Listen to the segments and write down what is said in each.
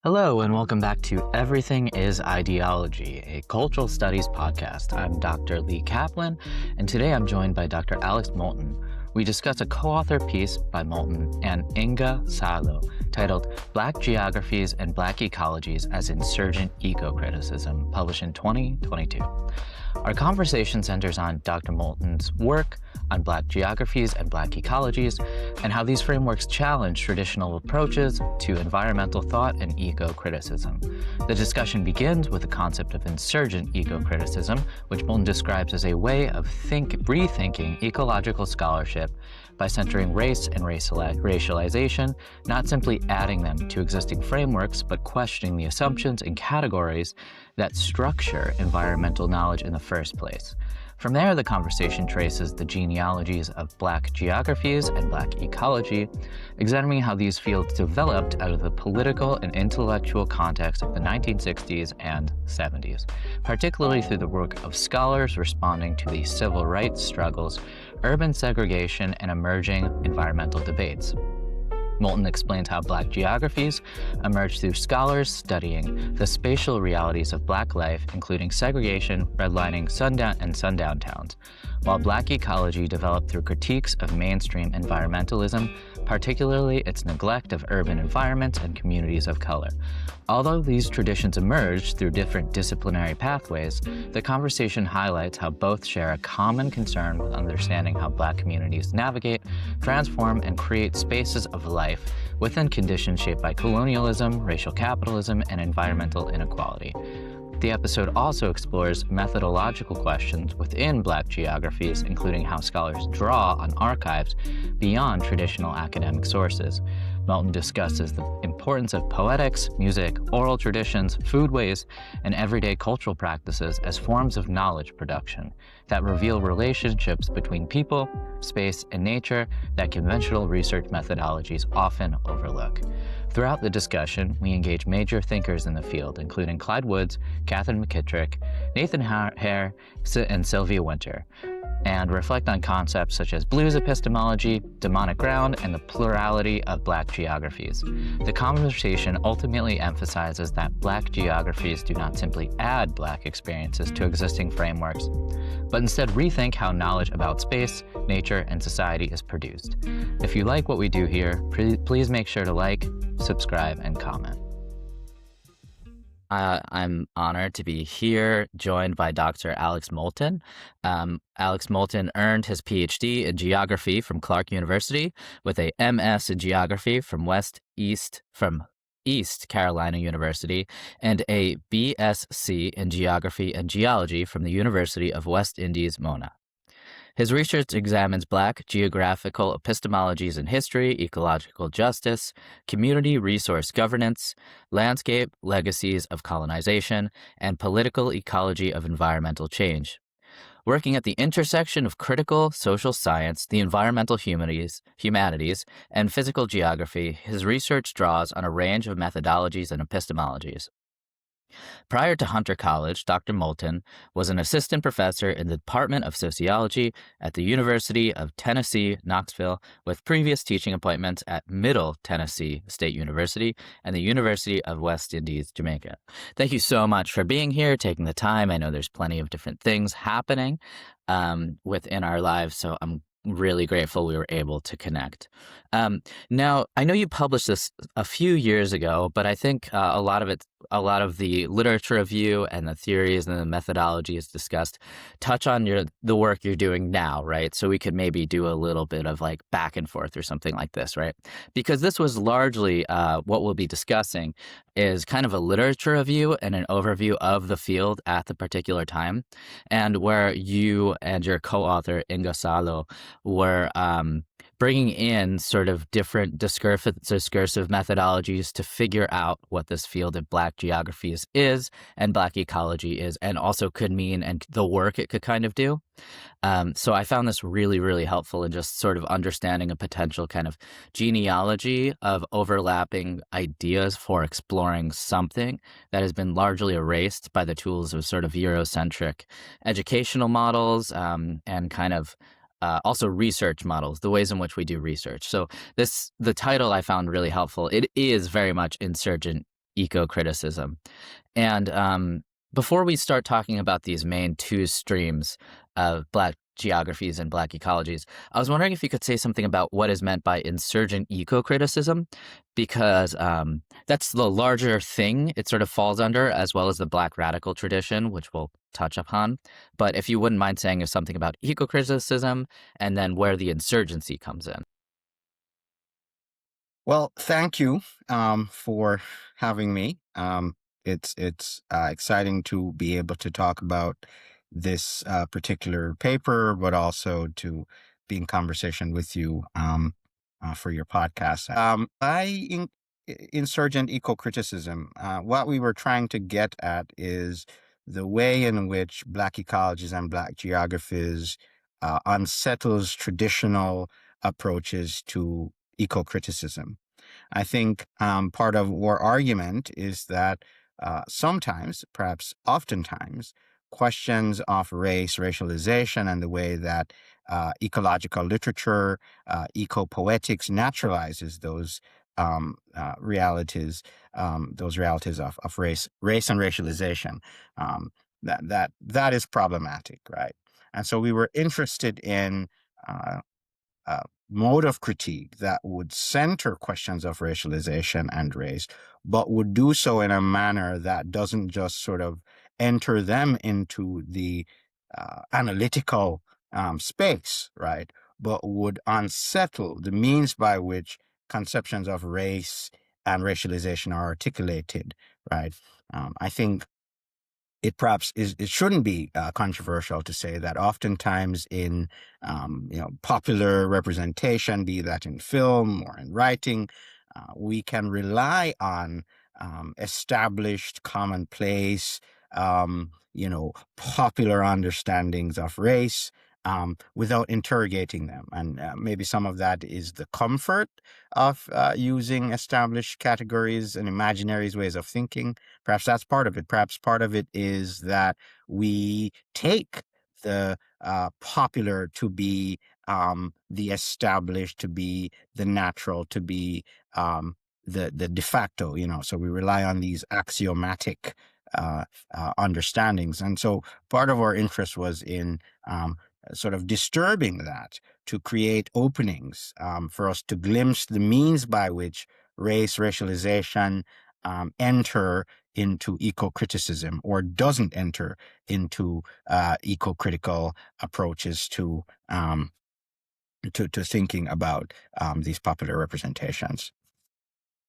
Hello, and welcome back to Everything is Ideology, a cultural studies podcast. I'm Dr. Lee Kaplan, and today I'm joined by Dr. Alex Moulton. We discuss a co-author piece by Moulton and Inga Salo titled Black Geographies and Black Ecologies as Insurgent Ecocriticism, published in 2022. Our conversation centers on Dr. Moulton's work on Black geographies and Black ecologies, and how these frameworks challenge traditional approaches to environmental thought and eco-criticism. The discussion begins with the concept of insurgent eco-criticism, which Moulton describes as a way of rethinking ecological scholarship by centering race and racialization, not simply adding them to existing frameworks, but questioning the assumptions and categories that structure environmental knowledge in the first place. From there, the conversation traces the genealogies of Black geographies and Black ecology, examining how these fields developed out of the political and intellectual context of the 1960s and 70s, particularly through the work of scholars responding to the civil rights struggles, urban segregation, and emerging environmental debates. Moulton explains how Black geographies emerged through scholars studying the spatial realities of Black life, including segregation, redlining, sundown towns, while Black ecology developed through critiques of mainstream environmentalism, particularly its neglect of urban environments and communities of color. Although these traditions emerged through different disciplinary pathways, the conversation highlights how both share a common concern with understanding how Black communities navigate, transform, and create spaces of life within conditions shaped by colonialism, racial capitalism, and environmental inequality. The episode also explores methodological questions within Black geographies, including how scholars draw on archives beyond traditional academic sources. Moulton discusses the importance of poetics, music, oral traditions, foodways, and everyday cultural practices as forms of knowledge production that reveal relationships between people, space, and nature that conventional research methodologies often overlook. Throughout the discussion, we engage major thinkers in the field, including Clyde Woods, Catherine McKittrick, Nathan Hare, and Sylvia Winter, and reflect on concepts such as blues epistemology, demonic ground, and the plurality of Black geographies. The conversation ultimately emphasizes that Black geographies do not simply add Black experiences to existing frameworks, but instead rethink how knowledge about space, nature, and society is produced. If you like what we do here, please make sure to like, subscribe, and comment. I'm honored to be here, joined by Dr. Alex Moulton. Alex Moulton earned his PhD in geography from Clark University with a MS in geography from East Carolina University and a BSc in geography and geology from the University of West Indies, Mona. His research examines Black geographical epistemologies in history, ecological justice, community resource governance, landscape legacies of colonization, and political ecology of environmental change. Working at the intersection of critical social science, the environmental humanities, and physical geography, his research draws on a range of methodologies and epistemologies. Prior to Hunter College, Dr. Moulton was an assistant professor in the Department of Sociology at the University of Tennessee, Knoxville, with previous teaching appointments at Middle Tennessee State University and the University of West Indies, Jamaica. Thank you so much for being here, taking the time. I know there's plenty of different things happening within our lives, so I'm really grateful we were able to connect. Now, I know you published this a few years ago, but I think a lot of the literature review and the theories and the methodologies discussed touch on the work you're doing now, right? So we could maybe do a little bit of like back and forth or something like this, right? Because this was largely what we'll be discussing is kind of a literature review and an overview of the field at the particular time, and where you and your co-author Inga Salo were bringing in sort of different discursive methodologies to figure out what this field of Black geographies is and Black ecology is, and also could mean, and the work it could kind of do. So I found this really, really helpful in just sort of understanding a potential kind of genealogy of overlapping ideas for exploring something that has been largely erased by the tools of sort of Eurocentric educational models and kind of also research models, the ways in which we do research. So the title I found really helpful. It is very much insurgent ecocriticism. And before we start talking about these main two streams of Black geographies and Black ecologies, I was wondering if you could say something about what is meant by insurgent ecocriticism, because that's the larger thing it sort of falls under, as well as the Black radical tradition, which we'll touch upon. But if you wouldn't mind saying something about ecocriticism and then where the insurgency comes in. Well, thank you for having me. It's exciting to be able to talk about this particular paper, but also to be in conversation with you for your podcast. Insurgent eco-criticism, what we were trying to get at is the way in which Black ecologies and Black geographies unsettles traditional approaches to eco-criticism. I think part of our argument is that sometimes, perhaps oftentimes, questions of race, racialization, and the way that ecological literature, eco-poetics naturalizes those realities of race and racialization. That is problematic, right? And so we were interested in uh, mode of critique that would center questions of racialization and race, but would do so in a manner that doesn't just sort of enter them into the analytical space, right? But would unsettle the means by which conceptions of race and racialization are articulated, right? I think it shouldn't be controversial to say that oftentimes in popular representation, be that in film or in writing, we can rely on established commonplace popular understandings of race without interrogating them. And maybe some of that is the comfort of using established categories and imaginaries ways of thinking. Perhaps that's part of it. Perhaps part of it is that we take the popular to be the established, to be the natural, to be the de facto, so we rely on these axiomatic understandings. And so part of our interest was in sort of disturbing that to create openings for us to glimpse the means by which race, racialization enter into eco-criticism or doesn't enter into eco-critical approaches to thinking about these popular representations.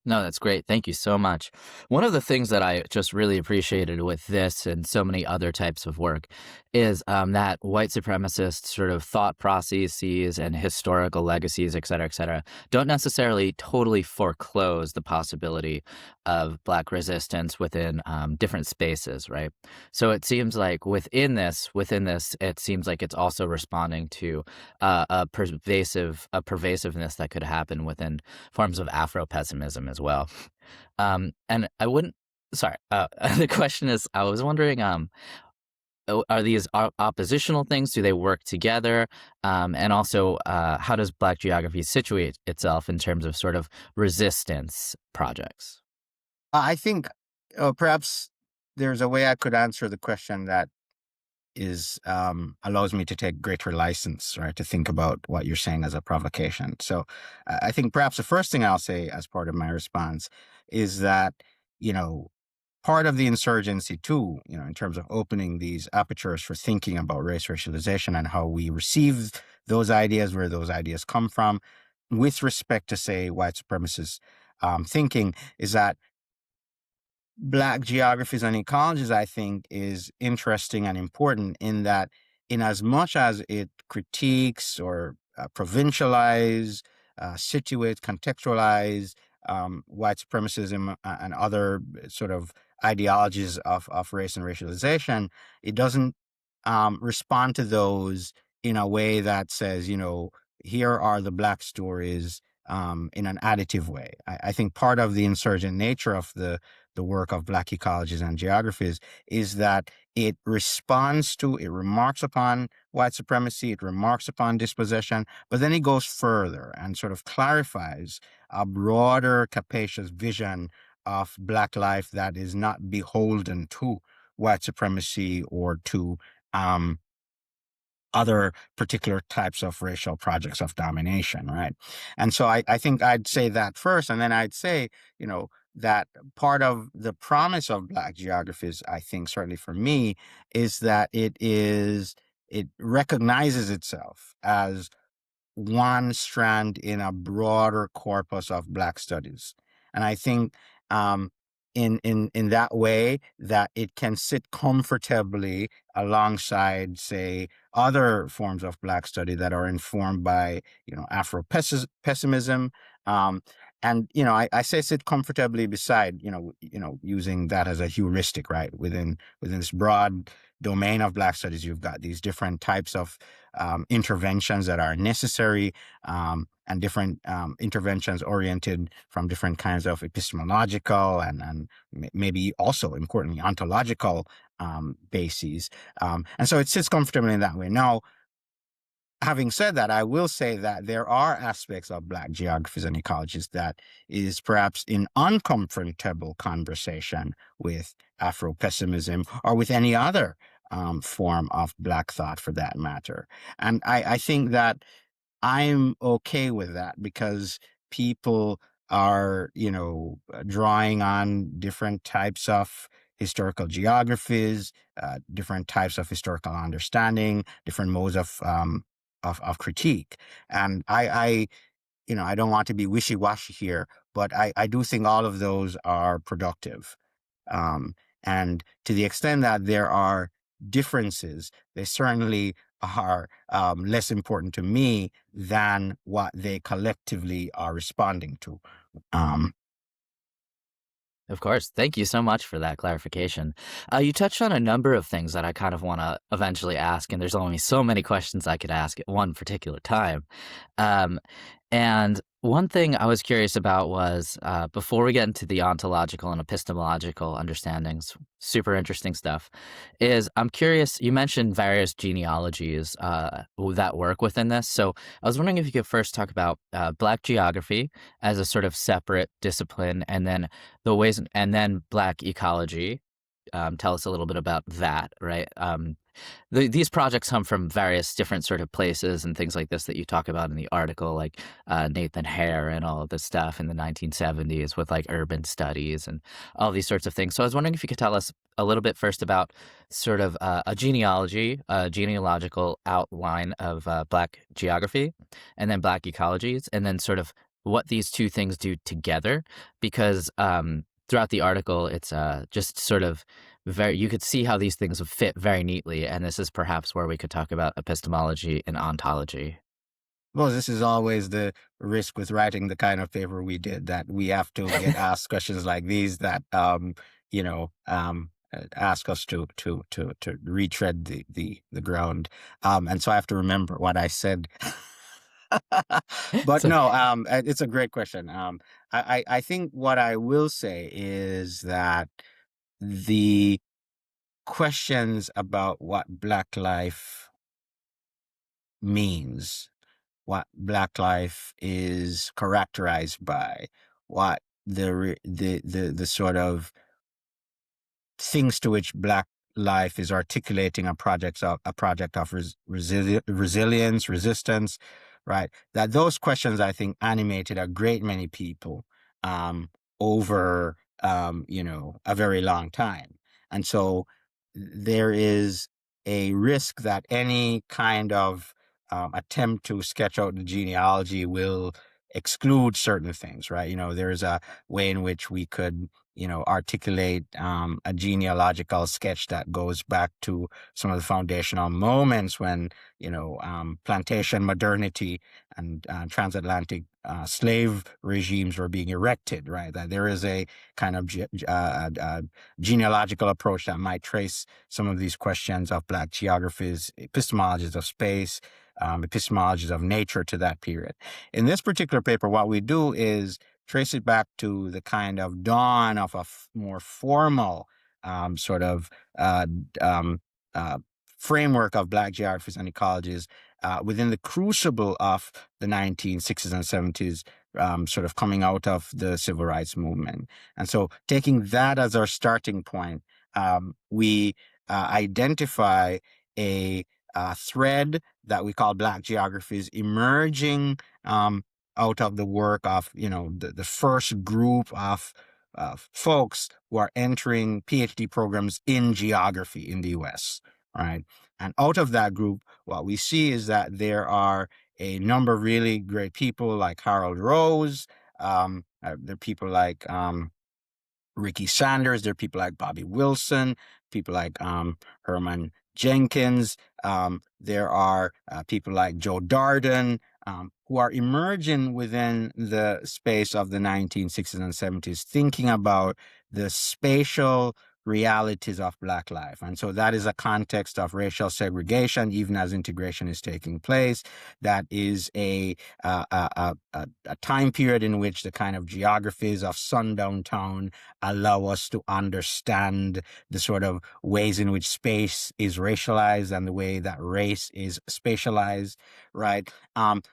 No, that's great. Thank you so much. One of the things that I just really appreciated with this and so many other types of work is that white supremacist sort of thought processes and historical legacies, et cetera, don't necessarily totally foreclose the possibility of Black resistance within different spaces, right? So it seems like within this, it seems like it's also responding to a pervasiveness that could happen within forms of Afro-pessimism as well. And I wouldn't, sorry, the question is, I was wondering, are these oppositional things? Do they work together? And also, how does Black geography situate itself in terms of sort of resistance projects? I think perhaps there's a way I could answer the question that allows me to take greater license, right, to think about what you're saying as a provocation. So I think perhaps the first thing I'll say as part of my response is that, part of the insurgency too, in terms of opening these apertures for thinking about race racialization and how we receive those ideas, where those ideas come from, with respect to, say, white supremacist thinking, is that Black geographies and ecologies, I think, is interesting and important in that, in as much as it critiques or provincialize, situate, contextualize white supremacism and other sort of ideologies of race and racialization, it doesn't respond to those in a way that says, here are the Black stories in an additive way. I think part of the insurgent nature of the work of Black ecologies and geographies is that it remarks upon white supremacy, it remarks upon dispossession, but then it goes further and sort of clarifies a broader, capacious vision of Black life that is not beholden to white supremacy or to um, other particular types of racial projects of domination, right? And so I think I'd say that first, and then I'd say, that part of the promise of Black geographies, I think, certainly for me, is that it recognizes itself as one strand in a broader corpus of Black studies. And I think um, in that way that it can sit comfortably alongside, say, other forms of Black study that are informed by, Afro pessimism. And I say sit comfortably beside, using that as a heuristic, right? Within this broad domain of Black studies, you've got these different types of interventions that are necessary, and different interventions oriented from different kinds of epistemological and maybe also importantly ontological bases. And so it sits comfortably in that way. Now, having said that, I will say that there are aspects of Black geographies and ecologies that is perhaps in uncomfortable conversation with Afro pessimism or with any other form of Black thought for that matter. And I think that I'm okay with that because people are, drawing on different types of historical geographies, different types of historical understanding, different modes of critique. And I don't want to be wishy-washy here, but I do think all of those are productive. Um, and to the extent that there are differences, they certainly are less important to me than what they collectively are responding to. Um, Of course. Thank you so much for that clarification. You touched on a number of things that I kind of want to eventually ask, and there's only so many questions I could ask at one particular time. Um, and one thing I was curious about was before we get into the ontological and epistemological understandings, super interesting stuff, is I'm curious, you mentioned various genealogies that work within this. So I was wondering if you could first talk about Black geography as a sort of separate discipline, and then the ways, and then Black ecology. Tell us a little bit about that, right? These projects come from various different sort of places and things like this that you talk about in the article, like Nathan Hare and all of this stuff in the 1970s with like urban studies and all these sorts of things. So I was wondering if you could tell us a little bit first about sort of a genealogy, a genealogical outline of Black geography, and then Black ecologies, and then sort of what these two things do together, because throughout the article, it's just sort of very, you could see how these things would fit very neatly. And this is perhaps where we could talk about epistemology and ontology. well, this is always the risk with writing the kind of paper we did, that we have to get asked questions like these that ask us to retread the ground, and so I have to remember what I said. But So, no, it's a great question. I think what I will say is that the questions about what Black life means, what Black life is characterized by, what the sort of things to which Black life is articulating a project of resilience, resistance, right? That those questions, I think, animated a great many people um, over a very long time, and so there is a risk that any kind of attempt to sketch out the genealogy will exclude certain things, right? There is a way in which we could articulate a genealogical sketch that goes back to some of the foundational moments when, plantation modernity and transatlantic slave regimes were being erected, right? That there is a kind of genealogical approach that might trace some of these questions of Black geographies, epistemologies of space, epistemologies of nature to that period. In this particular paper, what we do is trace it back to the kind of dawn of a more formal sort of um, uh, framework of Black geographies and ecologies within the crucible of the 1960s and 70s sort of coming out of the civil rights movement. And so taking that as our starting point, we identify a thread that we call Black geographies emerging out of the work of, the first group of folks who are entering PhD programs in geography in the US, right? And out of that group, what we see is that there are a number of really great people like Harold Rose. There are people like Ricky Sanders. There are people like Bobby Wilson, people like Herman Jenkins. There are people like Joe Darden, who are emerging within the space of the 1960s and 70s, thinking about the spatial realities of Black life. And so that is a context of racial segregation, even as integration is taking place. That is a time period in which the kind of geographies of sundown town allow us to understand the sort of ways in which space is racialized and the way that race is spatialized, right?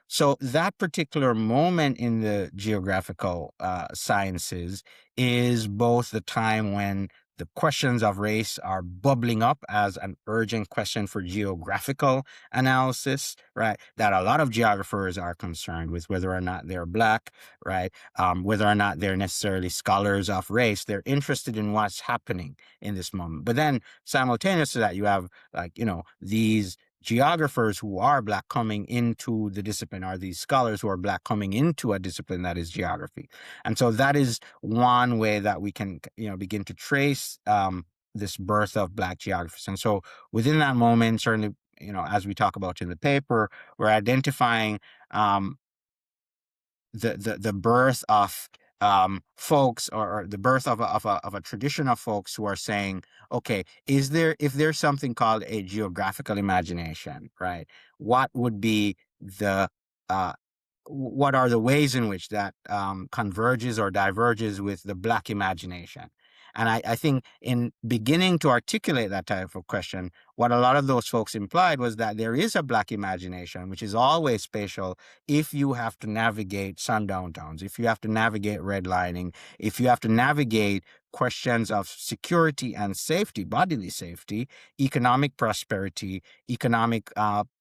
So that particular moment in the geographical sciences is both the time when the questions of race are bubbling up as an urgent question for geographical analysis, right? That a lot of geographers are concerned with whether or not they're Black, right? Whether or not they're necessarily scholars of race. They're interested in what's happening in this moment. But then simultaneous to that, you have these geographers who are Black coming into the discipline, are these scholars who are Black coming into a discipline that is geography. And so that is one way that we can, begin to trace this birth of Black geographers. And so within that moment, certainly, as we talk about in the paper, we're identifying the birth of folks, or the birth of a tradition of folks who are saying, okay, if there's something called a geographical imagination, right? What would be what are the ways in which that converges or diverges with the Black imagination? And I think in beginning to articulate that type of question, what a lot of those folks implied was that there is a Black imagination, which is always spatial if you have to navigate sundown towns, if you have to navigate redlining, if you have to navigate questions of security and safety, bodily safety, economic prosperity, economic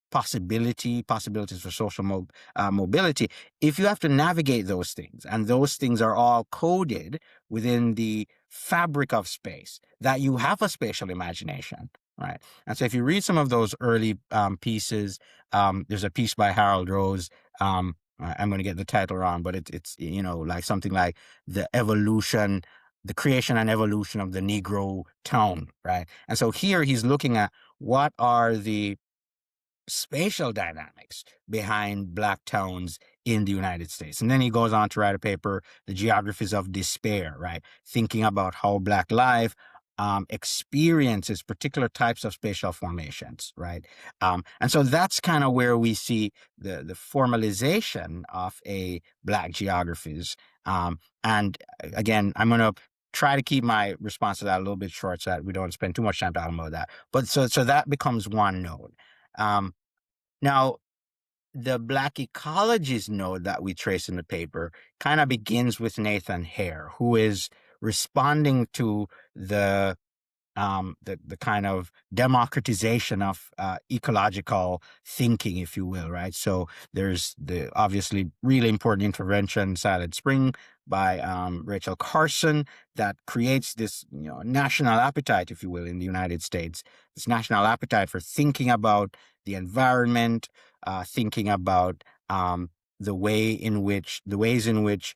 possibilities for social mobility. If you have to navigate those things, and those things are all coded within the fabric of space, that you have a spatial imagination, right? And so if you read some of those early pieces, there's a piece by Harold Rose. I'm going to get the title wrong, but it's like something like the creation and evolution of the Negro town, right? And so here he's looking at what are the spatial dynamics behind Black towns in the United States. And then he goes on to write a paper, The Geographies of Despair, right? Thinking about how Black life experiences particular types of spatial formations, right? And so that's kind of where we see the formalization of a Black geographies. And again, I'm going to try to keep my response to that a little bit short so that we don't spend too much time talking about that. But so that becomes one node. Now, the Black ecologies node that we trace in the paper kind of begins with Nathan Hare, who is responding to the kind of democratization of ecological thinking, if you will, right? So there's the obviously really important intervention, Silent Spring, by Rachel Carson, that creates this national appetite, if you will, in the United States. This national appetite for thinking about the environment, thinking about the ways in which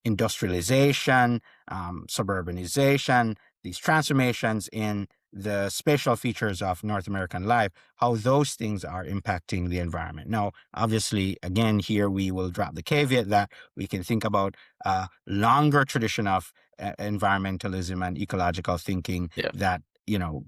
industrialization, suburbanization, these transformations in the spatial features of North American life, how those things are impacting the environment. Now, obviously, again, here we will drop the caveat that we can think about a longer tradition of environmentalism and ecological thinking that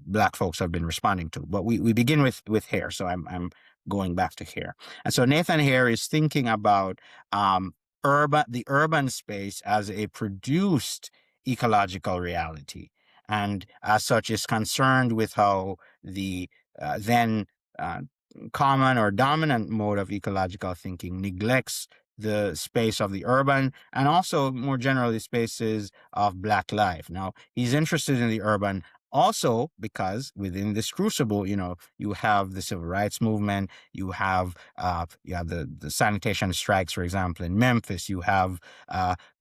Black folks have been responding to. But we begin with Hare, so I'm going back to Hare. And so Nathan Hare is thinking about the urban space as a produced ecological reality, and as such is concerned with how the then common or dominant mode of ecological thinking neglects the space of the urban and also more generally spaces of Black life. Now, he's interested in the urban also because within this crucible, you have the civil rights movement, you have the sanitation strikes, for example, in Memphis. You have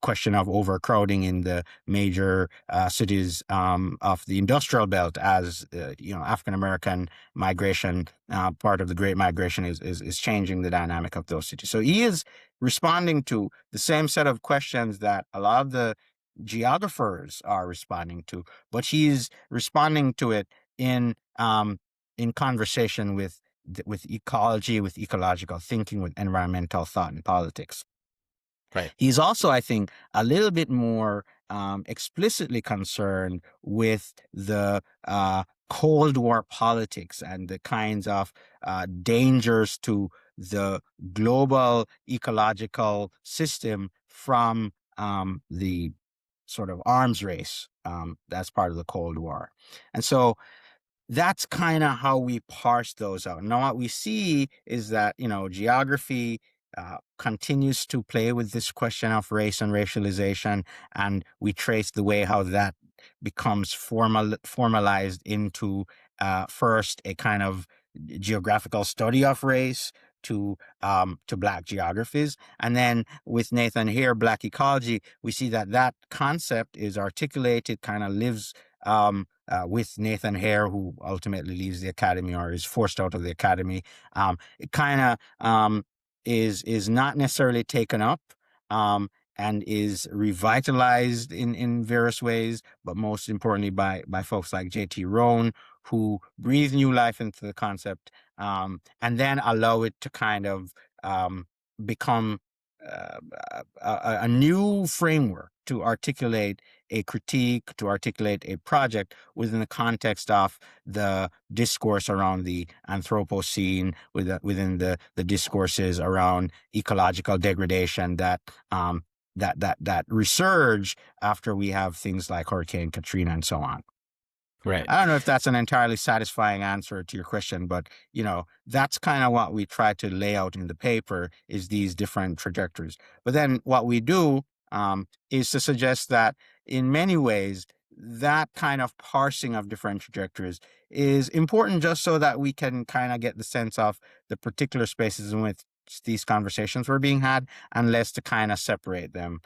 question of overcrowding in the major cities of the industrial belt as African American migration, part of the Great Migration, is changing the dynamic of those cities. So he is responding to the same set of questions that a lot of the geographers are responding to, but he's responding to it in conversation with ecology, with ecological thinking, with environmental thought and politics. Right. He's also, I think, a little bit more explicitly concerned with the Cold War politics and the kinds of dangers to the global ecological system from the sort of arms race that's part of the Cold War. And so that's kind of how we parse those out. Now, what we see is that, geography continues to play with this question of race and racialization, and we trace the way how that becomes formalized into first a kind of geographical study of race to Black geographies. And then with Nathan Hare, Black ecology, we see that concept is articulated, kind of lives with Nathan Hare, who ultimately leaves the academy or is forced out of the academy. It kind of is not necessarily taken up and is revitalized in various ways, but most importantly by folks like J.T. Rohn, who breathe new life into the concept and then allow it to kind of become a new framework to articulate a critique, to articulate a project within the context of the discourse around the Anthropocene, within the discourses around ecological degradation that resurge after we have things like Hurricane Katrina and so on. Right. I don't know if that's an entirely satisfying answer to your question, but that's kind of what we try to lay out in the paper is these different trajectories. But then what we do is to suggest that in many ways, that kind of parsing of different trajectories is important just so that we can kind of get the sense of the particular spaces in which these conversations were being had, and less to kind of separate them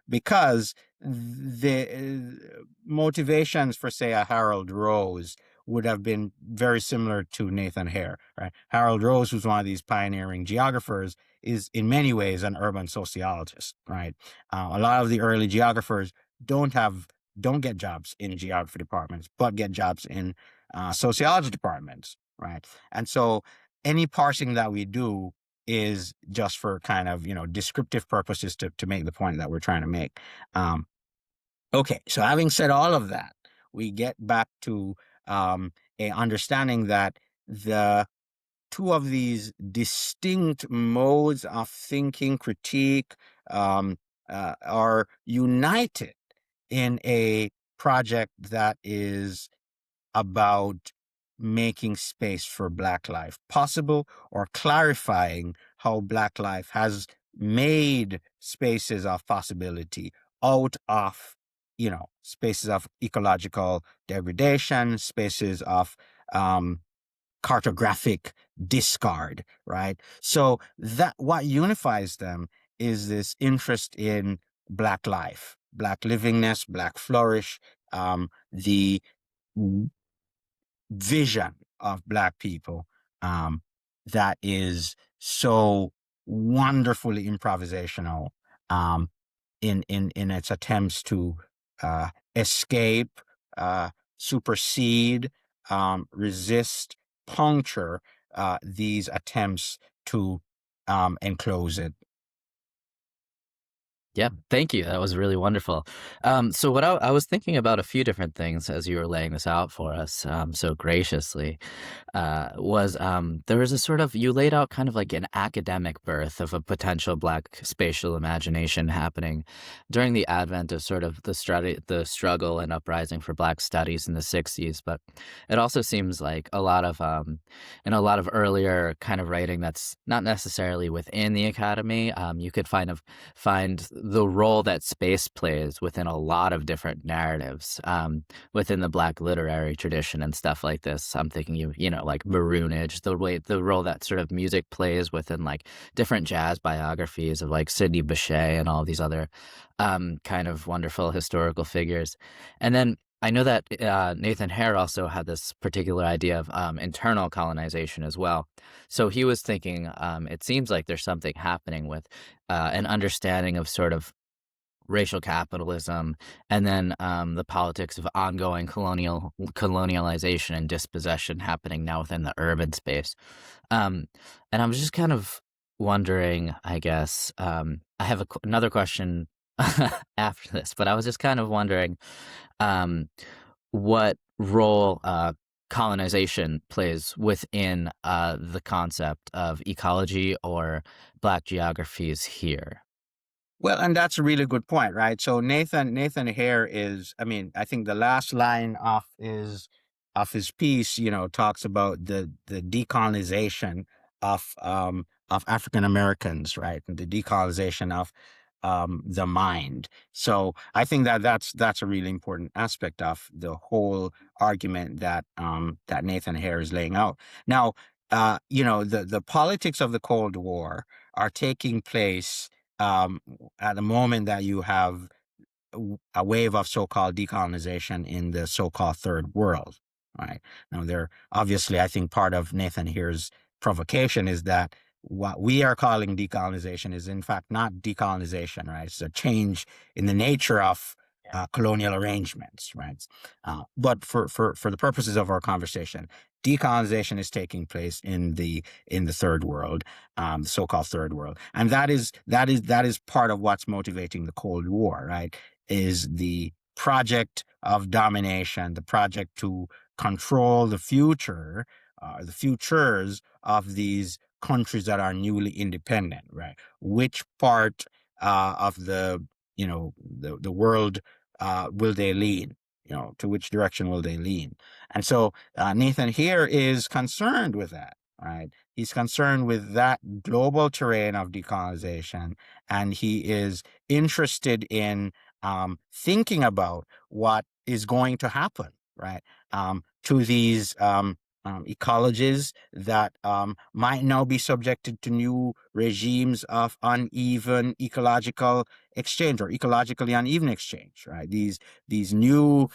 because the motivations for, say, a Harold Rose would have been very similar to Nathan Hare, right? Harold Rose, who's one of these pioneering geographers, is in many ways an urban sociologist, right? A lot of the early geographers don't get jobs in geography departments, but get jobs in sociology departments, right? And so any parsing that we do is just for kind of, descriptive purposes to make the point that we're trying to make. Okay, so having said all of that, we get back to a understanding that the two of these distinct modes of thinking, critique, are united in a project that is about making space for Black life possible, or clarifying how Black life has made spaces of possibility out of, spaces of ecological degradation, spaces of cartographic discard, right? So that what unifies them is this interest in Black life, Black livingness, Black flourish, the vision of Black people that is so wonderfully improvisational in its attempts to escape, supersede, resist, puncture these attempts to enclose it. Yeah, thank you. That was really wonderful. So what I was thinking about a few different things as you were laying this out for us so graciously. Was there was a sort of you laid out kind of like an academic birth of a potential Black spatial imagination happening during the advent of sort of the struggle and uprising for Black studies in the '60s. But it also seems like a lot of in a lot of earlier kind of writing that's not necessarily within the academy, you could find the role that space plays within a lot of different narratives. Within the Black literary tradition and stuff like this. I'm thinking like Maroonage, the role that sort of music plays within like different jazz biographies of like Sidney Bechet and all these other kind of wonderful historical figures. And then I know that Nathan Hare also had this particular idea of internal colonization as well. So he was thinking, it seems like there's something happening with an understanding of sort of racial capitalism, and then the politics of ongoing colonialization and dispossession happening now within the urban space. Um, and I was just kind of wondering, I guess, I have another question after this, but I was just kind of wondering um, what role colonization plays within the concept of ecology or Black geographies here. Well, and that's a really good point, right? So Nathan Hare is, I mean, I think the last line of his piece, talks about the decolonization of African Americans, right? And the decolonization of the mind. So I think that that's a really important aspect of the whole argument that Nathan Hare is laying out. Now, the politics of the Cold War are taking place um, at the moment that you have a wave of so-called decolonization in the so-called third world, right? Now, there obviously, I think part of Nathan here's provocation is that what we are calling decolonization is in fact not decolonization, right? It's a change in the nature of colonial arrangements, right? But for the purposes of our conversation, decolonization is taking place in the third world, the so-called third world, and that is part of what's motivating the Cold War, right? Is the project of domination, the project to control the future, the futures of these countries that are newly independent, right? Which part of the world will they lean? To which direction will they lean? And so Nathan here is concerned with that, right? He's concerned with that global terrain of decolonization, and he is interested in thinking about what is going to happen, right, to these ecologies that might now be subjected to new regimes of uneven ecological exchange or ecologically uneven exchange, right? These new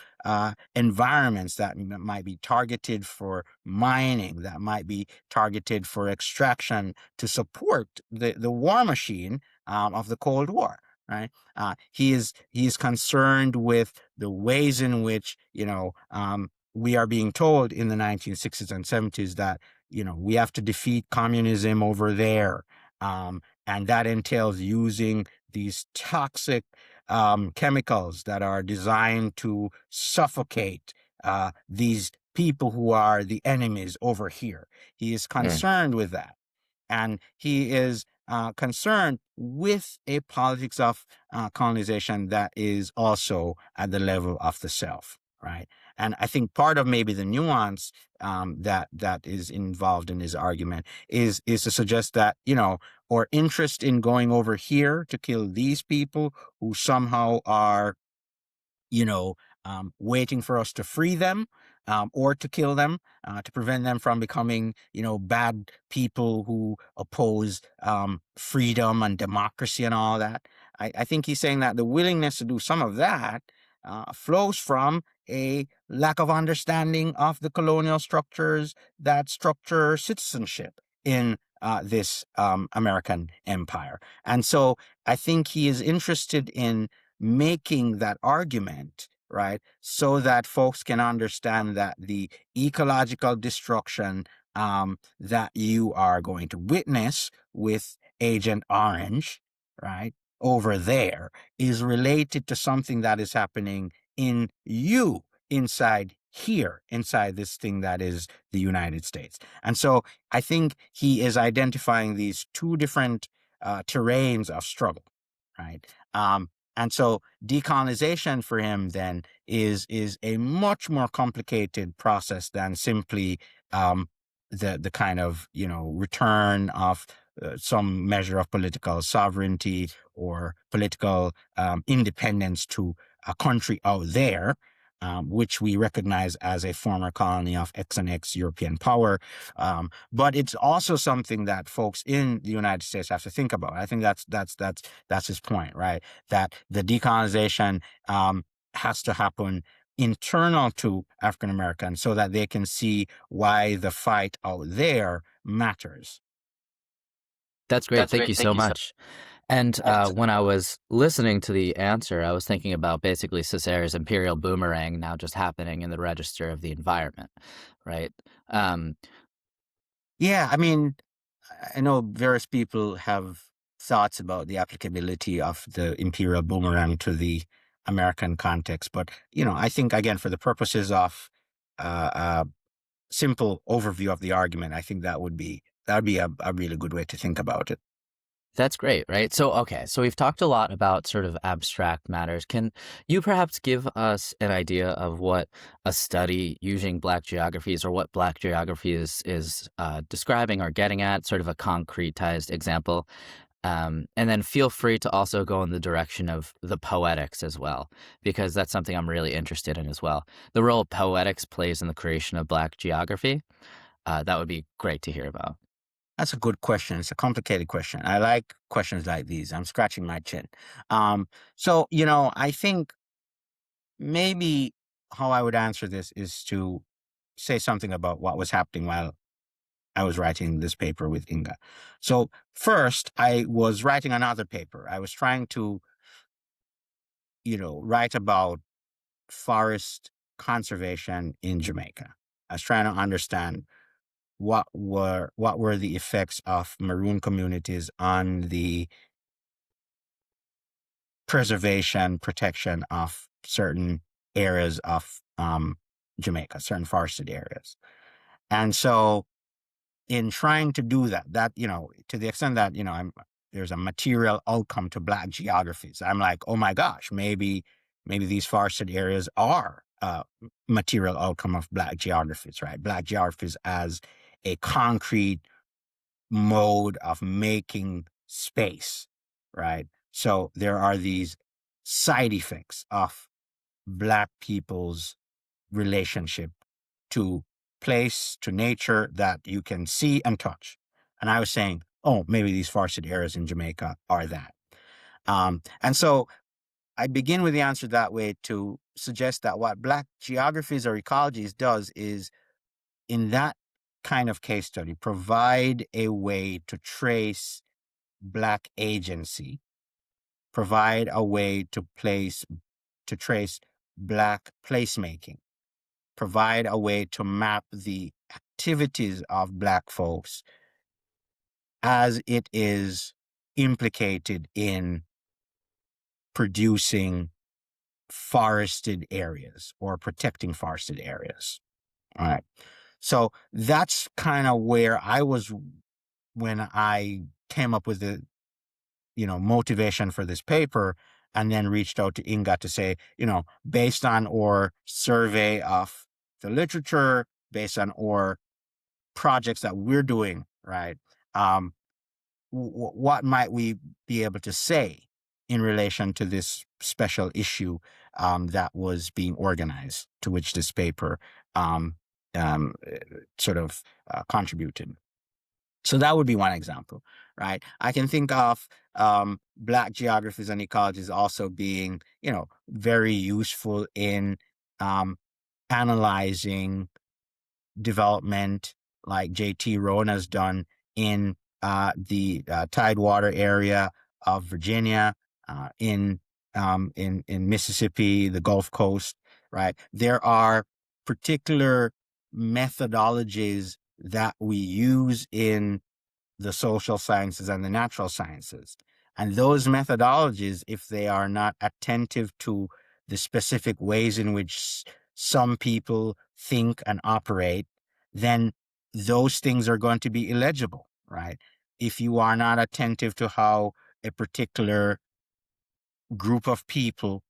environments that might be targeted for mining, that might be targeted for extraction to support the war machine of the Cold War. Right, he is concerned with the ways in which we are being told in the 1960s and 70s that we have to defeat communism over there, and that entails using these toxic chemicals that are designed to suffocate these people who are the enemies over here. He is concerned with that, and he is concerned with a politics of colonization that is also at the level of the self, right? And I think part of maybe the nuance that is involved in his argument is to suggest that our interest in going over here to kill these people who somehow are you know, waiting for us to free them or to kill them, to prevent them from becoming, bad people who oppose freedom and democracy and all that. I think he's saying that the willingness to do some of that flows from a lack of understanding of the colonial structures that structure citizenship in this American empire. And so I think he is interested in making that argument, right, so that folks can understand that the ecological destruction that you are going to witness with Agent Orange, right, over there is related to something that is happening in you inside here, inside this thing that is the United States. And so I think he is identifying these two different terrains of struggle, right? And so decolonization for him then is a much more complicated process than simply the kind of return of some measure of political sovereignty or political independence to a country out there, which we recognize as a former colony of X and X European power. But it's also something that folks in the United States have to think about. I think that's his point, right? That the decolonization has to happen internal to African Americans so that they can see why the fight out there matters. That's great. Thank you so much. And when I was listening to the answer, I was thinking about basically Cesaire's imperial boomerang now just happening in the register of the environment, right? Yeah, I mean, I know various people have thoughts about the applicability of the imperial boomerang to the American context, but I think again, for the purposes of a simple overview of the argument, I think that would be a really good way to think about it. That's great, right? So, okay, so we've talked a lot about sort of abstract matters. Can you perhaps give us an idea of what a study using Black geographies or what Black geography is describing or getting at, sort of a concretized example? And then feel free to also go in the direction of the poetics as well, because that's something I'm really interested in as well. The role poetics plays in the creation of Black geography, that would be great to hear about. That's a good question. It's a complicated question. I like questions like these. I'm scratching my chin. So, I think maybe how I would answer this is to say something about what was happening while I was writing this paper with Inga. So first, I was writing another paper. I was trying to, write about forest conservation in Jamaica. I was trying to understand what were the effects of maroon communities on the preservation, protection of certain areas of Jamaica, certain forested areas. And so in trying to do that, to the extent that, there's a material outcome to Black geographies, I'm like, oh my gosh, maybe these forested areas are material outcome of Black geographies, right? Black geographies as a concrete mode of making space, right? So there are these side effects of Black people's relationship to place, to nature that you can see and touch. And I was saying, oh, maybe these forested areas in Jamaica are that. And so I begin with the answer that way to suggest that what Black geographies or ecologies does is, in that kind of case study, provide a way to trace Black agency, provide a way to trace Black placemaking, provide a way to map the activities of Black folks as it is implicated in producing forested areas or protecting forested areas. All right. So that's kind of where I was when I came up with the, motivation for this paper, and then reached out to Inga to say, based on our survey of the literature, based on our projects that we're doing, right? What might we be able to say in relation to this special issue that was being organized, to which this paper sort of contributed? So that would be one example, right? I can think of Black geographies and ecologies also being, very useful in analyzing development, like J.T. Rohn has done in the Tidewater area of Virginia, in Mississippi, the Gulf Coast, right? There are particular methodologies that we use in the social sciences and the natural sciences. And those methodologies, if they are not attentive to the specific ways in which some people think and operate, then those things are going to be illegible, right? If you are not attentive to how a particular group of people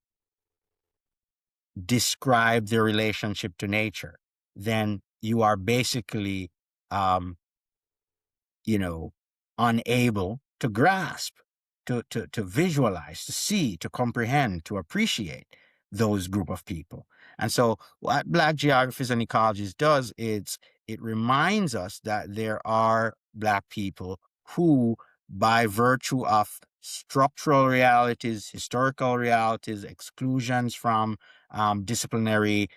describe their relationship to nature, then you are basically, um, you know, unable to grasp, to visualize, to see, to comprehend, to appreciate those group of people. And so what Black Geographies and Ecologies does is it reminds us that there are Black people who, by virtue of structural realities, historical realities, exclusions from disciplinary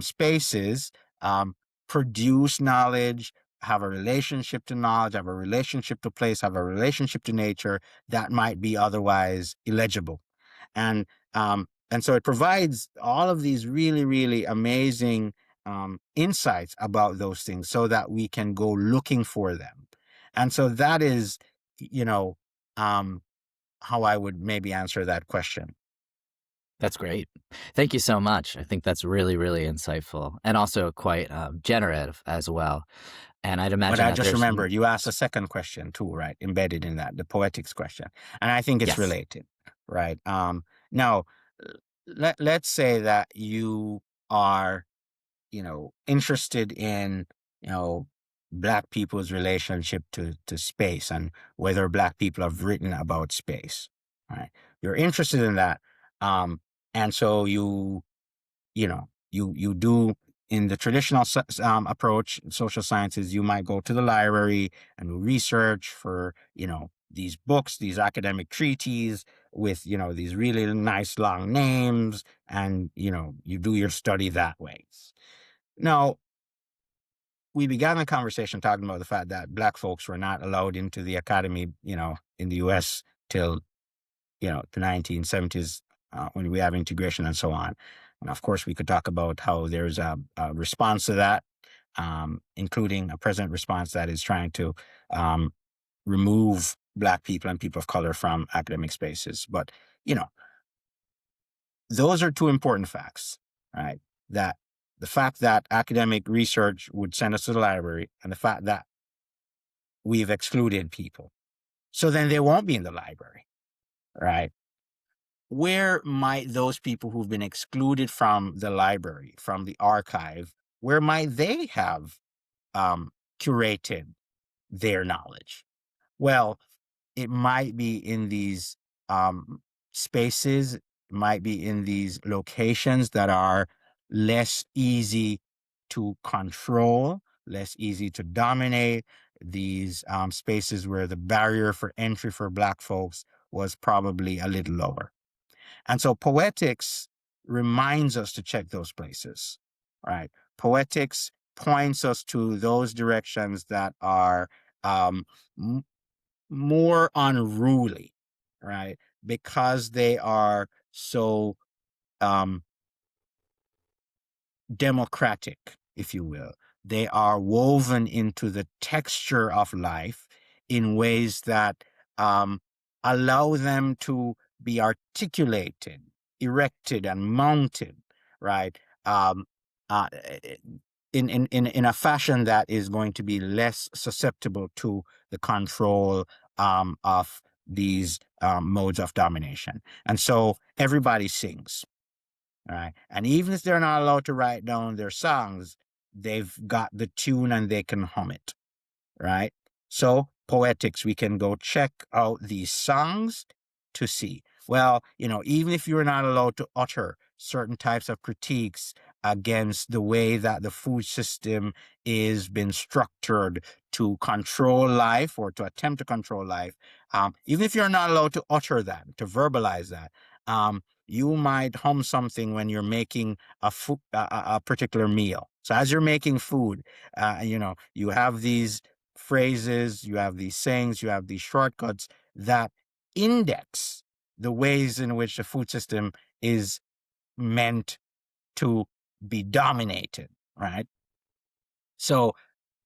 spaces, um, produce knowledge, have a relationship to knowledge, have a relationship to place, have a relationship to nature that might be otherwise illegible. And and so it provides all of these really, really amazing insights about those things so that we can go looking for them. And so that is, you know, um, how I would maybe answer that question. That's great. Thank you so much. I think that's really, really insightful and also quite generative as well. And I'd But imagine I that just there's remembered you asked a second question too, right? Embedded in that, the poetics question. And I think it's yes. related, right? Now, let's say that you are, interested in, you know, Black people's relationship to space and whether Black people have written about space, right? You're interested in that. And so you do in the traditional approach in social sciences, you might go to the library and research for these books, these academic treatises with these really nice long names, and you do your study that way. Now, we began the conversation talking about the fact that Black folks were not allowed into the academy in the US till the 1970s, when we have integration and so on. And of course, we could talk about how there's a response to that, including a present response that is trying to remove Black people and people of color from academic spaces. But, those are two important facts, right? That the fact that academic research would send us to the library and the fact that we've excluded people. So then they won't be in the library, right? Where might those people who've been excluded from the library, from the archive, where might they have curated their knowledge? Well, it might be in these spaces, it might be in these locations that are less easy to control, less easy to dominate, these spaces where the barrier for entry for Black folks was probably a little lower. And so poetics reminds us to check those places, right? Poetics points us to those directions that are um, m- more unruly, right? Because they are so um, democratic, if you will. They are woven into the texture of life in ways that allow them to be articulated, erected, and mounted, right? Uh, in a fashion that is going to be less susceptible to the control of these modes of domination. And so everybody sings, right? And even if they're not allowed to write down their songs, they've got the tune and they can hum it, right? So poetics, we can go check out these songs to see. Well, even if you're not allowed to utter certain types of critiques against the way that the food system is been structured to control life or to attempt to control life, even if you're not allowed to utter that, to verbalize that, you might hum something when you're making a particular meal. So as you're making food, you have these phrases, you have these sayings, you have these shortcuts that index the ways in which the food system is meant to be dominated, right? So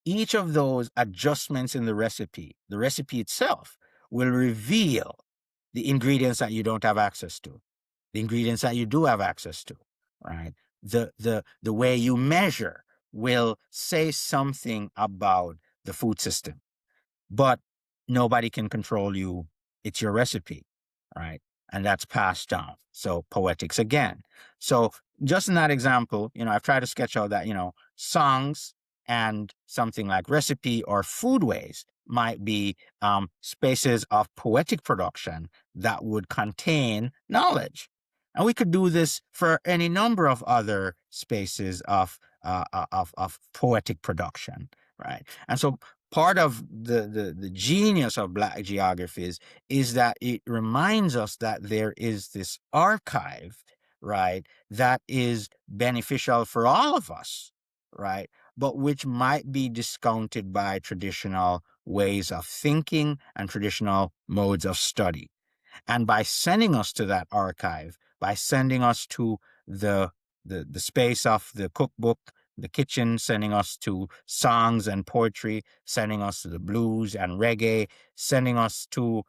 each of those adjustments in the recipe itself will reveal the ingredients that you don't have access to, the ingredients that you do have access to, right? The way you measure will say something about the food system, but nobody can control you. It's your recipe, right? And that's passed down. So poetics again. So just in that example, I've tried to sketch out that, songs and something like recipe or foodways might be spaces of poetic production that would contain knowledge. And we could do this for any number of other spaces of poetic production, right? And so part of the genius of Black geographies is that it reminds us that there is this archive, right, that is beneficial for all of us, right, but which might be discounted by traditional ways of thinking and traditional modes of study. And by sending us to that archive, by sending us to the the space of the cookbook, the kitchen, sending us to songs and poetry, sending us to the blues and reggae, sending us to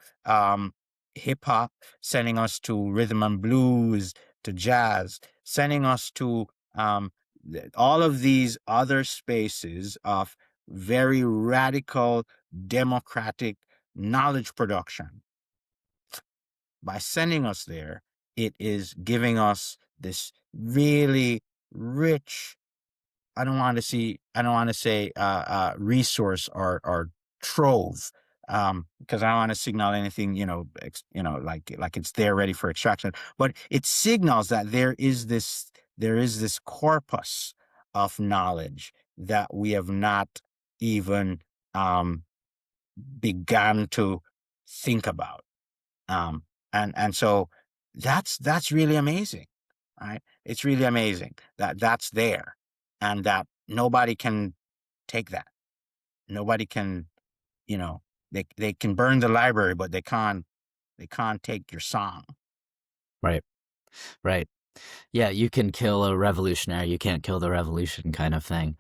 hip hop, sending us to rhythm and blues, to jazz, sending us to all of these other spaces of very radical democratic knowledge production. By sending us there, it is giving us this really rich, I don't want to say resource or trove, because I don't want to signal anything, like it's there ready for extraction. But it signals that there is this corpus of knowledge that we have not even begun to think about. Um, and so that's really amazing, right? It's really amazing that that's there, and that nobody can take that. Nobody can, they can burn the library, but they can't take your song. Right. Right. Yeah, you can kill a revolutionary, you can't kill the revolution kind of thing.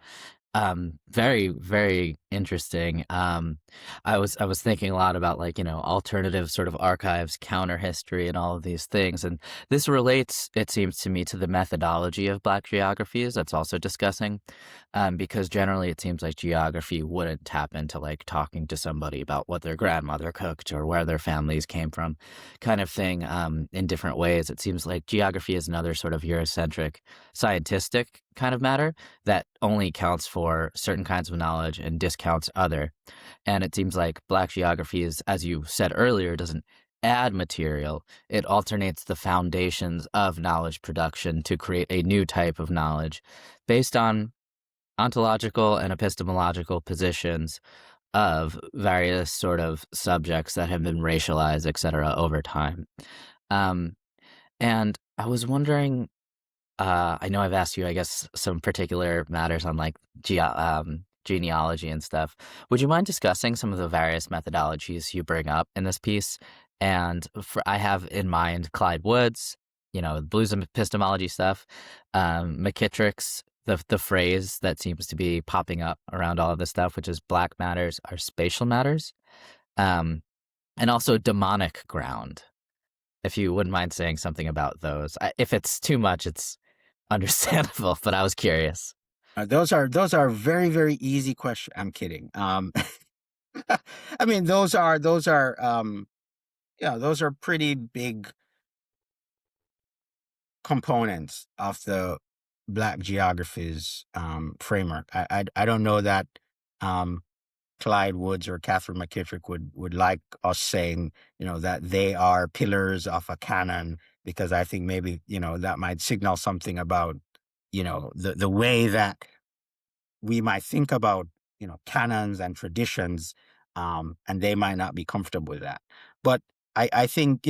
Very, very interesting. I was thinking a lot about alternative sort of archives, counter history, and all of these things. And this relates, it seems to me, to the methodology of Black geographies that's also discussing. Because generally it seems like geography wouldn't tap into talking to somebody about what their grandmother cooked or where their families came from, kind of thing, in different ways. It seems like geography is another sort of Eurocentric, scientific kind of matter that only counts for certain kinds of knowledge and discounts other. And it seems like Black geography is, as you said earlier, doesn't add material. It alternates the foundations of knowledge production to create a new type of knowledge based on ontological and epistemological positions of various sort of subjects that have been racialized, et cetera, over time. Um, and I was wondering, I know I've asked you, I guess, some particular matters on genealogy and stuff. Would you mind discussing some of the various methodologies you bring up in this piece? And I have in mind Clyde Woods, blues and epistemology stuff, McKittrick's, the phrase that seems to be popping up around all of this stuff, which is Black matters are spatial matters, um, and also demonic ground. If you wouldn't mind saying something about those. If it's too much, it's understandable, but I was curious. Those are very, very easy questions. I'm kidding. I mean, those are pretty big components of the Black geographies framework. I don't know that um, Clyde Woods or Catherine McKittrick would like us saying, that they are pillars of a canon, because I think maybe, that might signal something about, the way that we might think about, canons and traditions, and they might not be comfortable with that. But I think,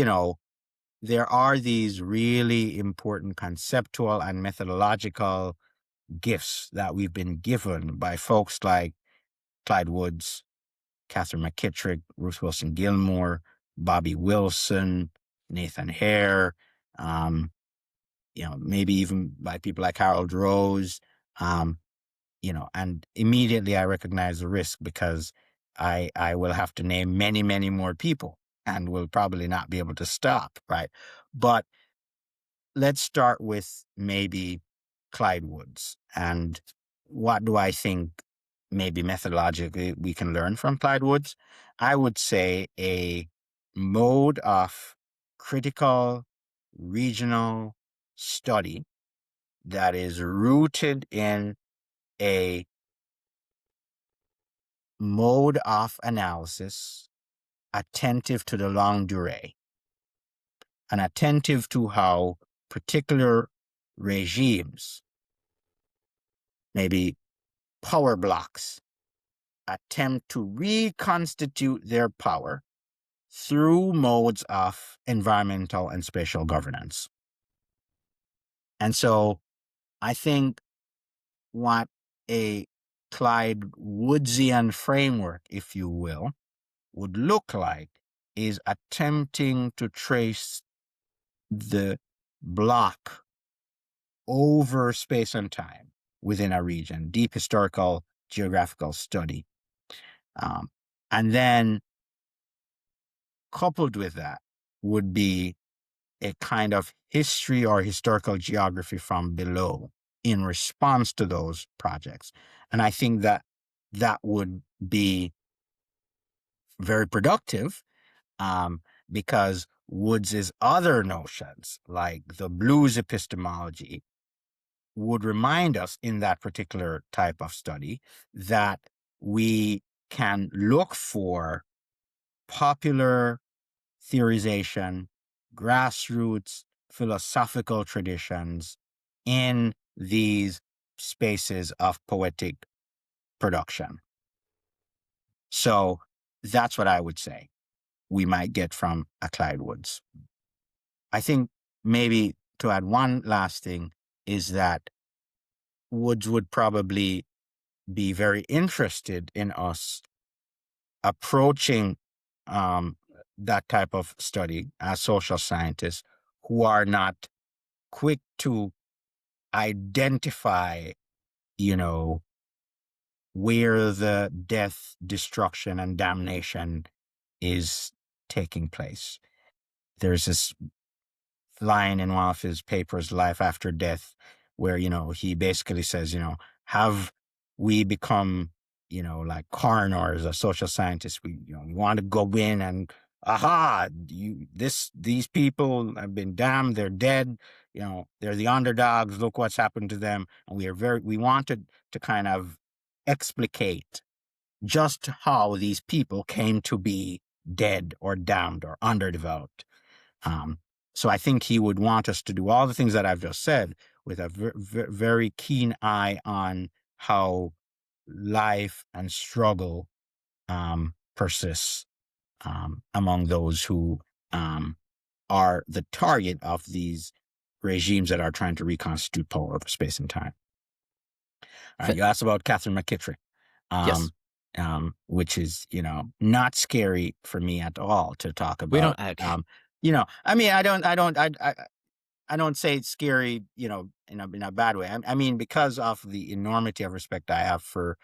there are these really important conceptual and methodological gifts that we've been given by folks like Clyde Woods, Catherine McKittrick, Ruth Wilson Gilmore, Bobby Wilson, Nathan Hare, maybe even by people like Harold Rose, and immediately I recognize the risk, because I will have to name many, many more people. and will probably not be able to stop, right? But let's start with maybe Clyde Woods. And what do I think maybe methodologically we can learn from Clyde Woods? I would say a mode of critical regional study that is rooted in a mode of analysis attentive to the longue durée and attentive to how particular regimes, maybe power blocks, attempt to reconstitute their power through modes of environmental and spatial governance. And so I think what a Clyde Woodsian framework, if you will, would look like is attempting to trace the block over space and time within a region, deep historical geographical study. And then coupled with that would be a kind of history or historical geography from below in response to those projects. And I think that that would be very productive, because Woods's other notions, like the blues epistemology, would remind us in that particular type of study that we can look for popular theorization, grassroots philosophical traditions in these spaces of poetic production. So that's what I would say we might get from a Clyde Woods. I think maybe to add one last thing is that Woods would probably be very interested in us approaching that type of study as social scientists who are not quick to identify, where the death, destruction, and damnation is taking place. There's this line in one of his papers, Life After Death, where, he basically says, have we become, like coroners or social scientists? We want to go in and, these people have been damned, they're dead, they're the underdogs, look what's happened to them. And we wanted to kind of explicate just how these people came to be dead or damned or underdeveloped. So I think he would want us to do all the things that I've just said with a very keen eye on how life and struggle persists among those who are the target of these regimes that are trying to reconstitute power over space and time. All right, you asked about Catherine McKittrick. Yes. Which is, not scary for me at all to talk about. We don't. Okay. I don't say it's scary, in a bad way. I mean, because of the enormity of respect I have for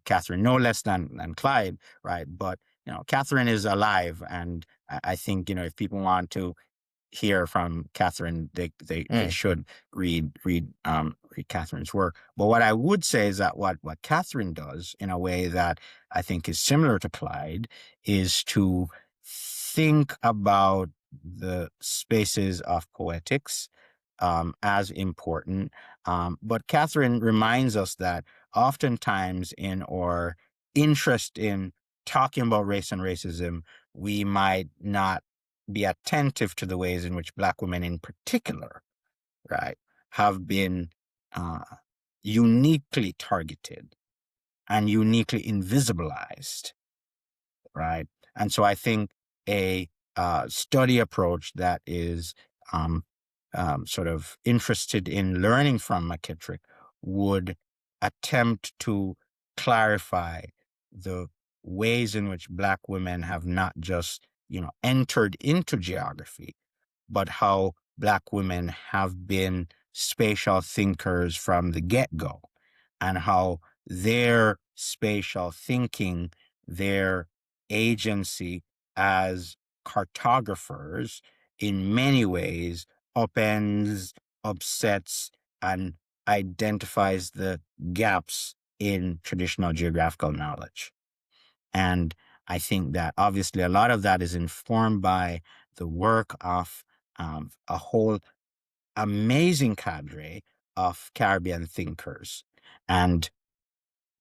Catherine, no less than Clyde, right? But, Catherine is alive. And I think, if people want to hear from Catherine, they should read Catherine's work. But what I would say is that what Catherine does in a way that I think is similar to Clyde is to think about the spaces of poetics as important. But Catherine reminds us that oftentimes in our interest in talking about race and racism, we might not be attentive to the ways in which Black women in particular, right, have been uniquely targeted and uniquely invisibilized, right? And so I think a study approach that is sort of interested in learning from McKittrick would attempt to clarify the ways in which Black women have not just, entered into geography, but how Black women have been spatial thinkers from the get-go, and how their spatial thinking, their agency as cartographers in many ways upends, upsets, and identifies the gaps in traditional geographical knowledge. And I think that obviously a lot of that is informed by the work of a whole amazing cadre of Caribbean thinkers. And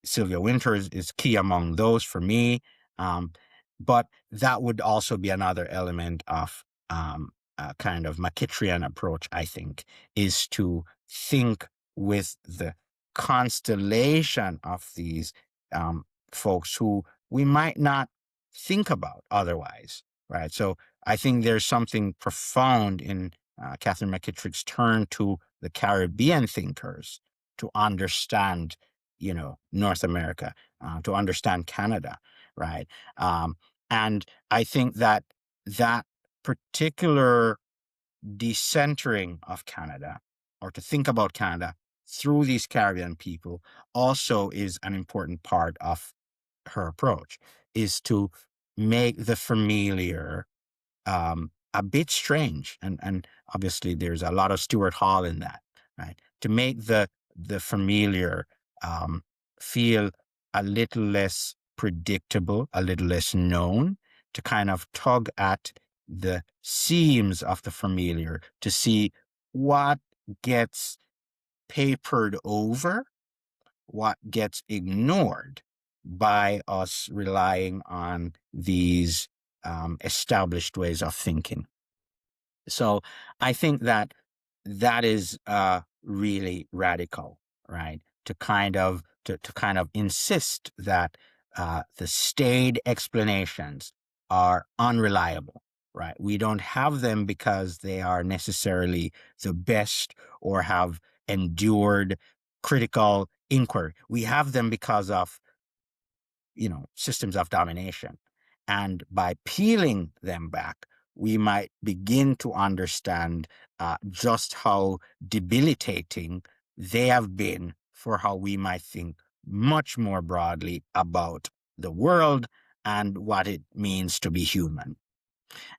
Sylvia Winters is key among those for me. Um, but that would also be another element of a kind of McKittrian approach, I think, is to think with the constellation of these folks who we might not think about otherwise, right? So I think there's something profound in Catherine McKittrick's turn to the Caribbean thinkers to understand, North America, to understand Canada, right? And I think that that particular decentering of Canada, or to think about Canada through these Caribbean people, also is an important part of her approach, is to make the familiar a bit strange. And obviously there's a lot of Stuart Hall in that, right? To make the familiar feel a little less predictable, a little less known, to kind of tug at the seams of the familiar to see what gets papered over, what gets ignored by us relying on these established ways of thinking. So I think that that is really radical, right? To kind of insist that the staid explanations are unreliable, right? We don't have them because they are necessarily the best or have endured critical inquiry. We have them because of, systems of domination. And by peeling them back, we might begin to understand just how debilitating they have been for how we might think much more broadly about the world and what it means to be human.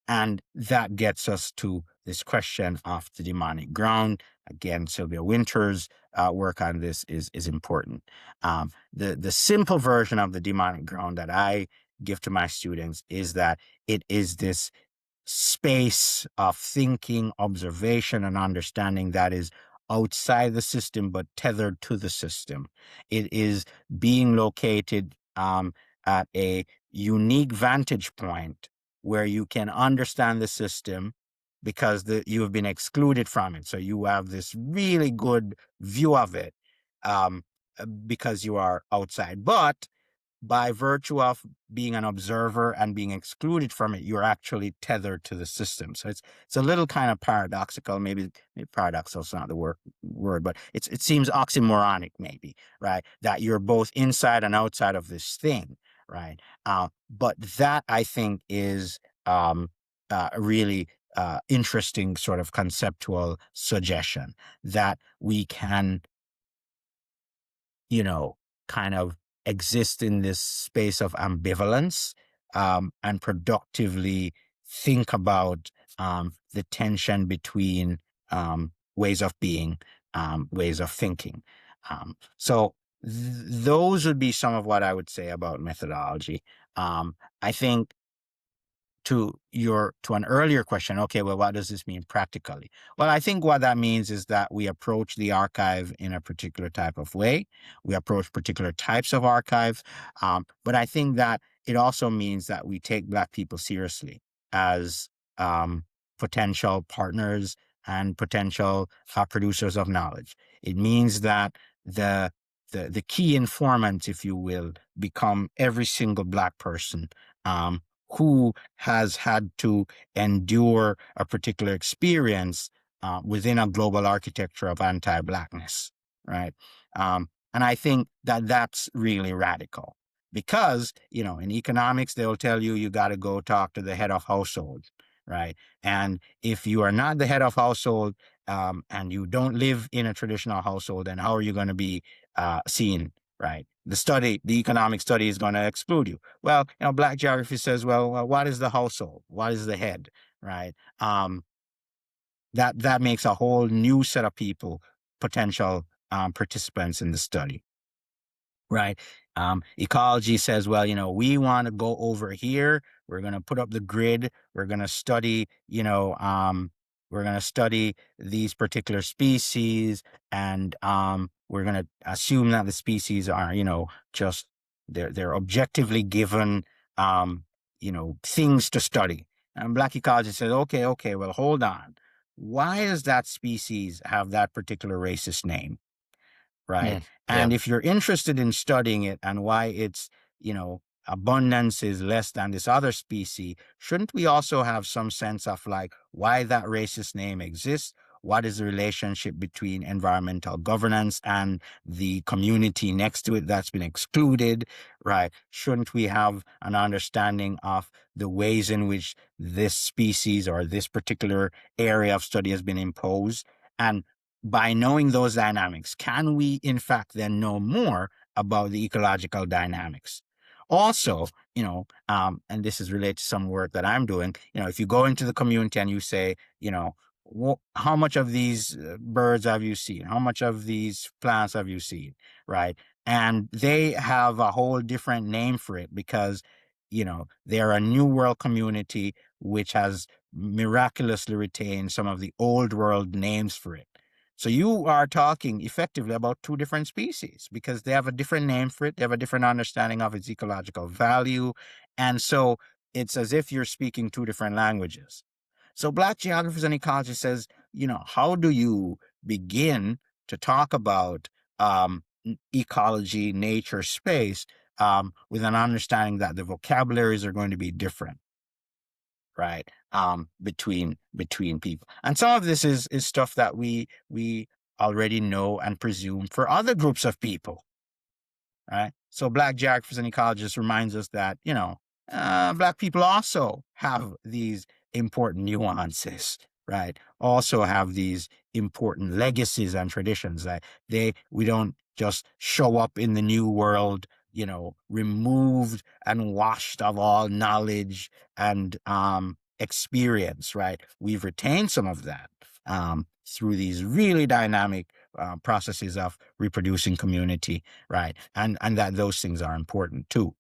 And that gets us to this question of the demonic ground. Again, Sylvia Winters' work on this is important. The simple version of the demonic ground that I give to my students is that it is this space of thinking, observation, and understanding that is outside the system but tethered to the system. It is being located at a unique vantage point where you can understand the system because you have been excluded from it. So you have this really good view of it because you are outside. But by virtue of being an observer and being excluded from it, you're actually tethered to the system. So it's a little kind of paradoxical. Maybe paradoxical is not the word, but it seems oxymoronic, maybe, right? That you're both inside and outside of this thing, right? But that, I think, is a really interesting sort of conceptual suggestion that we can, kind of exist in this space of ambivalence and productively think about the tension between ways of being, ways of thinking. So those would be some of what I would say about methodology. I think to an earlier question, okay, well, what does this mean practically? Well, I think what that means is that we approach the archive in a particular type of way. We approach particular types of archives. But I think that it also means that we take Black people seriously as potential partners and potential producers of knowledge. It means that the key informants, if you will, become every single Black person who has had to endure a particular experience within a global architecture of anti-Blackness, right? And I think that that's really radical because, in economics, they'll tell you got to go talk to the head of household, right? And if you are not the head of household and you don't live in a traditional household, then how are you going to be seen right? The economic study is going to exclude you. Well, Black geography says, well, what is the household? What is the head, right? That makes a whole new set of people potential participants in the study, right? Ecology says, well, we want to go over here. We're going to put up the grid. We're going to study, these particular species, and we're going to assume that the species are, just they're objectively given, things to study. And Black ecology says, okay, well, hold on. Why does that species have that particular racist name? Right. Mm, yeah. And if you're interested in studying it and why its, abundance is less than this other species, shouldn't we also have some sense of like why that racist name exists? What is the relationship between environmental governance and the community next to it that's been excluded, right? Shouldn't we have an understanding of the ways in which this species or this particular area of study has been imposed? And by knowing those dynamics, can we in fact then know more about the ecological dynamics? Also, and this is related to some work that I'm doing, if you go into the community and you say, how much of these birds have you seen? How much of these plants have you seen? Right. And they have a whole different name for it because, they're a New World community which has miraculously retained some of the old world names for it. So you are talking effectively about two different species because they have a different name for it. They have a different understanding of its ecological value. And so it's as if you're speaking two different languages. So Black geographers and ecologists says, how do you begin to talk about ecology, nature, space with an understanding that the vocabularies are going to be different? Right, between people, and some of this is stuff that we already know and presume for other groups of people, right? So Black geographers and ecologists reminds us that Black people also have these important nuances, right? Also have these important legacies and traditions that we don't just show up in the new world, removed and washed of all knowledge and experience, right? We've retained some of that through these really dynamic processes of reproducing community, right? And that those things are important too.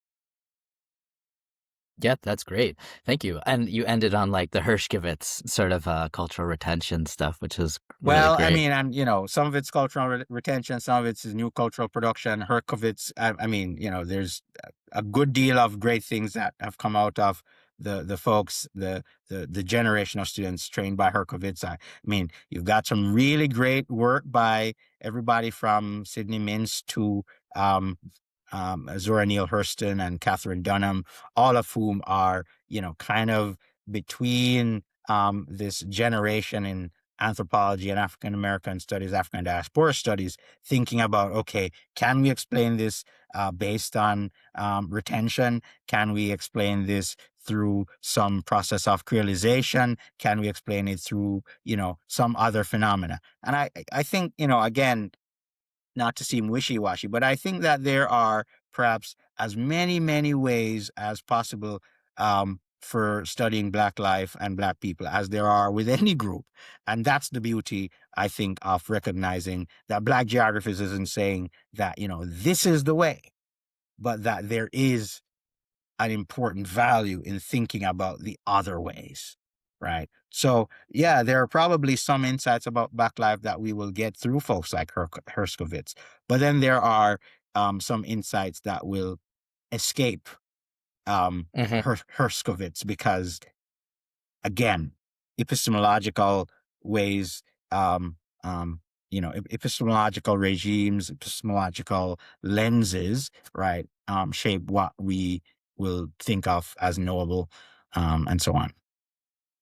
Yeah, that's great. Thank you. And you ended on like the Hershkovitz sort of cultural retention stuff, which is really Well, I great. mean, and some of it's cultural retention, some of it's new cultural production. Herkovitz, I mean, there's a good deal of great things that have come out of the folks, the generation of students trained by Herkovitz. I mean, you've got some really great work by everybody from Sidney Mintz to Zora Neale Hurston and Catherine Dunham, all of whom are, kind of between this generation in anthropology and African American studies, African diaspora studies, thinking about, okay, can we explain this based on retention? Can we explain this through some process of creolization? Can we explain it through, some other phenomena? And I think, again, not to seem wishy-washy, but I think that there are perhaps as many, many ways as possible for studying Black life and Black people as there are with any group. And that's the beauty, I think, of recognizing that Black geographies isn't saying that, this is the way, but that there is an important value in thinking about the other ways, right? So, yeah, there are probably some insights about Black life that we will get through folks like Herskovitz, but then there are some insights that will escape Hmm. Herskovitz because, again, epistemological ways, epistemological regimes, epistemological lenses, right, shape what we will think of as knowable, and so on.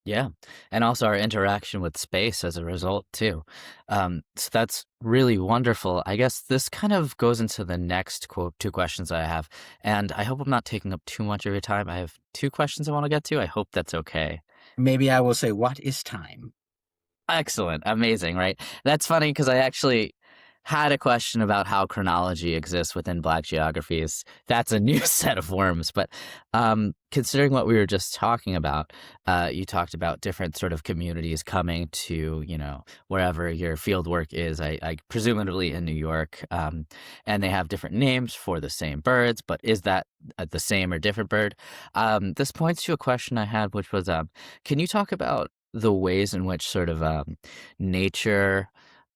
Yeah. And also our interaction with space as a result, too. So that's really wonderful. I guess this kind of goes into the next two questions I have. And I hope I'm not taking up too much of your time. I have two questions I want to get to. I hope that's okay. Maybe I will say, what is time? Excellent. Amazing, right? That's funny because I actually had a question about how chronology exists within Black geographies. That's a new set of worms. But considering what we were just talking about, you talked about different sort of communities coming to, wherever your field work is, I presumably in New York, and they have different names for the same birds, but is that the same or different bird? This points to a question I had, which was, can you talk about the ways in which sort of nature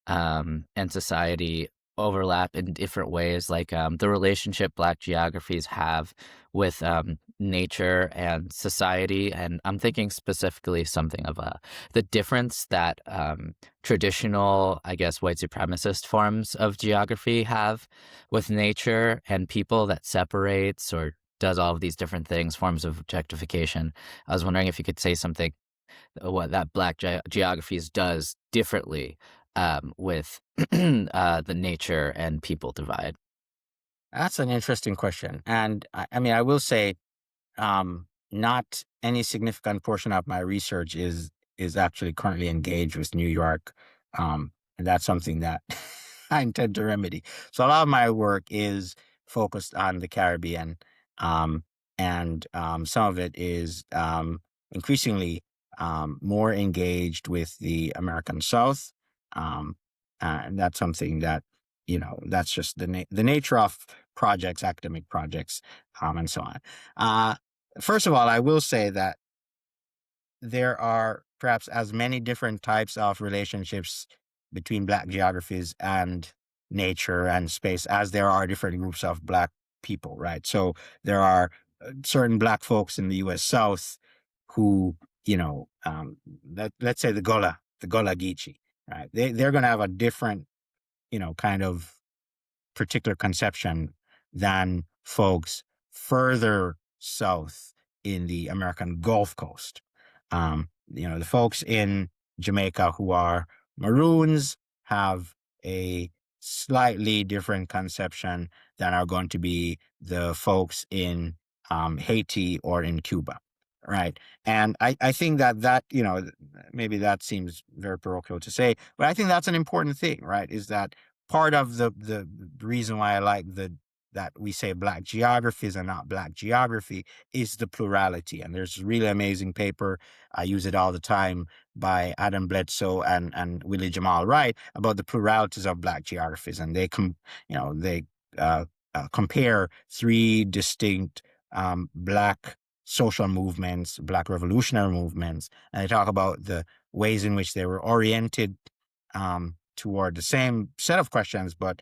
and society overlap in different ways, like the relationship Black geographies have with nature and society. And I'm thinking specifically something of the difference that traditional, I guess, white supremacist forms of geography have with nature and people that separates or does all of these different things, forms of objectification. I was wondering if you could say something what that Black geographies does differently with the nature and people divide. That's an interesting question. And I mean, I will say, not any significant portion of my research is actually currently engaged with New York, and that's something that I intend to remedy. So a lot of my work is focused on the Caribbean, and some of it is increasingly more engaged with the American South, um, and that's something that that's just the nature of projects, academic projects, and so on. Uh, First of all, I will say that there are perhaps as many different types of relationships between Black geographies and nature and space as there are different groups of Black people, right? So there are certain Black folks in the U.S. South who, let's say the Gullah Geechee, right? They're going to have a different, kind of particular conception than folks further south in the American Gulf Coast. The folks in Jamaica who are Maroons have a slightly different conception than are going to be the folks in Haiti or in Cuba, right? And I think that maybe that seems very parochial to say, but I think that's an important thing, right? Is that part of the reason why I like that we say Black geographies and not Black geography is the plurality. And there's a really amazing paper, I use it all the time, by Adam Bledsoe and Willie Jamal Wright about the pluralities of Black geographies. And they compare three distinct Black social movements, Black revolutionary movements, and they talk about the ways in which they were oriented toward the same set of questions, but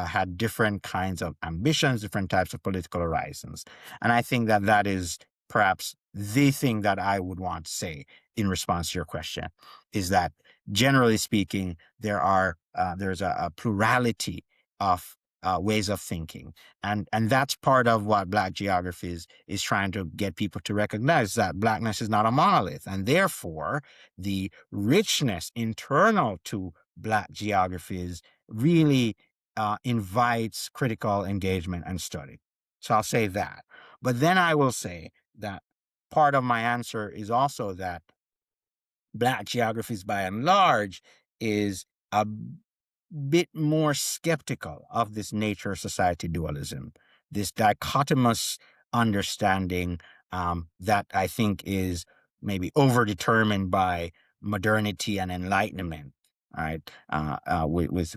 had different kinds of ambitions, different types of political horizons. And I think that is perhaps the thing that I would want to say in response to your question, is that generally speaking, there's a plurality of ways of thinking. And that's part of what Black geographies is trying to get people to recognize, that Blackness is not a monolith. And therefore, the richness internal to Black geographies really invites critical engagement and study. So I'll say that. But then I will say that part of my answer is also that Black geographies, by and large, is a bit more skeptical of this nature-society dualism, this dichotomous understanding that I think is maybe overdetermined by modernity and enlightenment. Right, with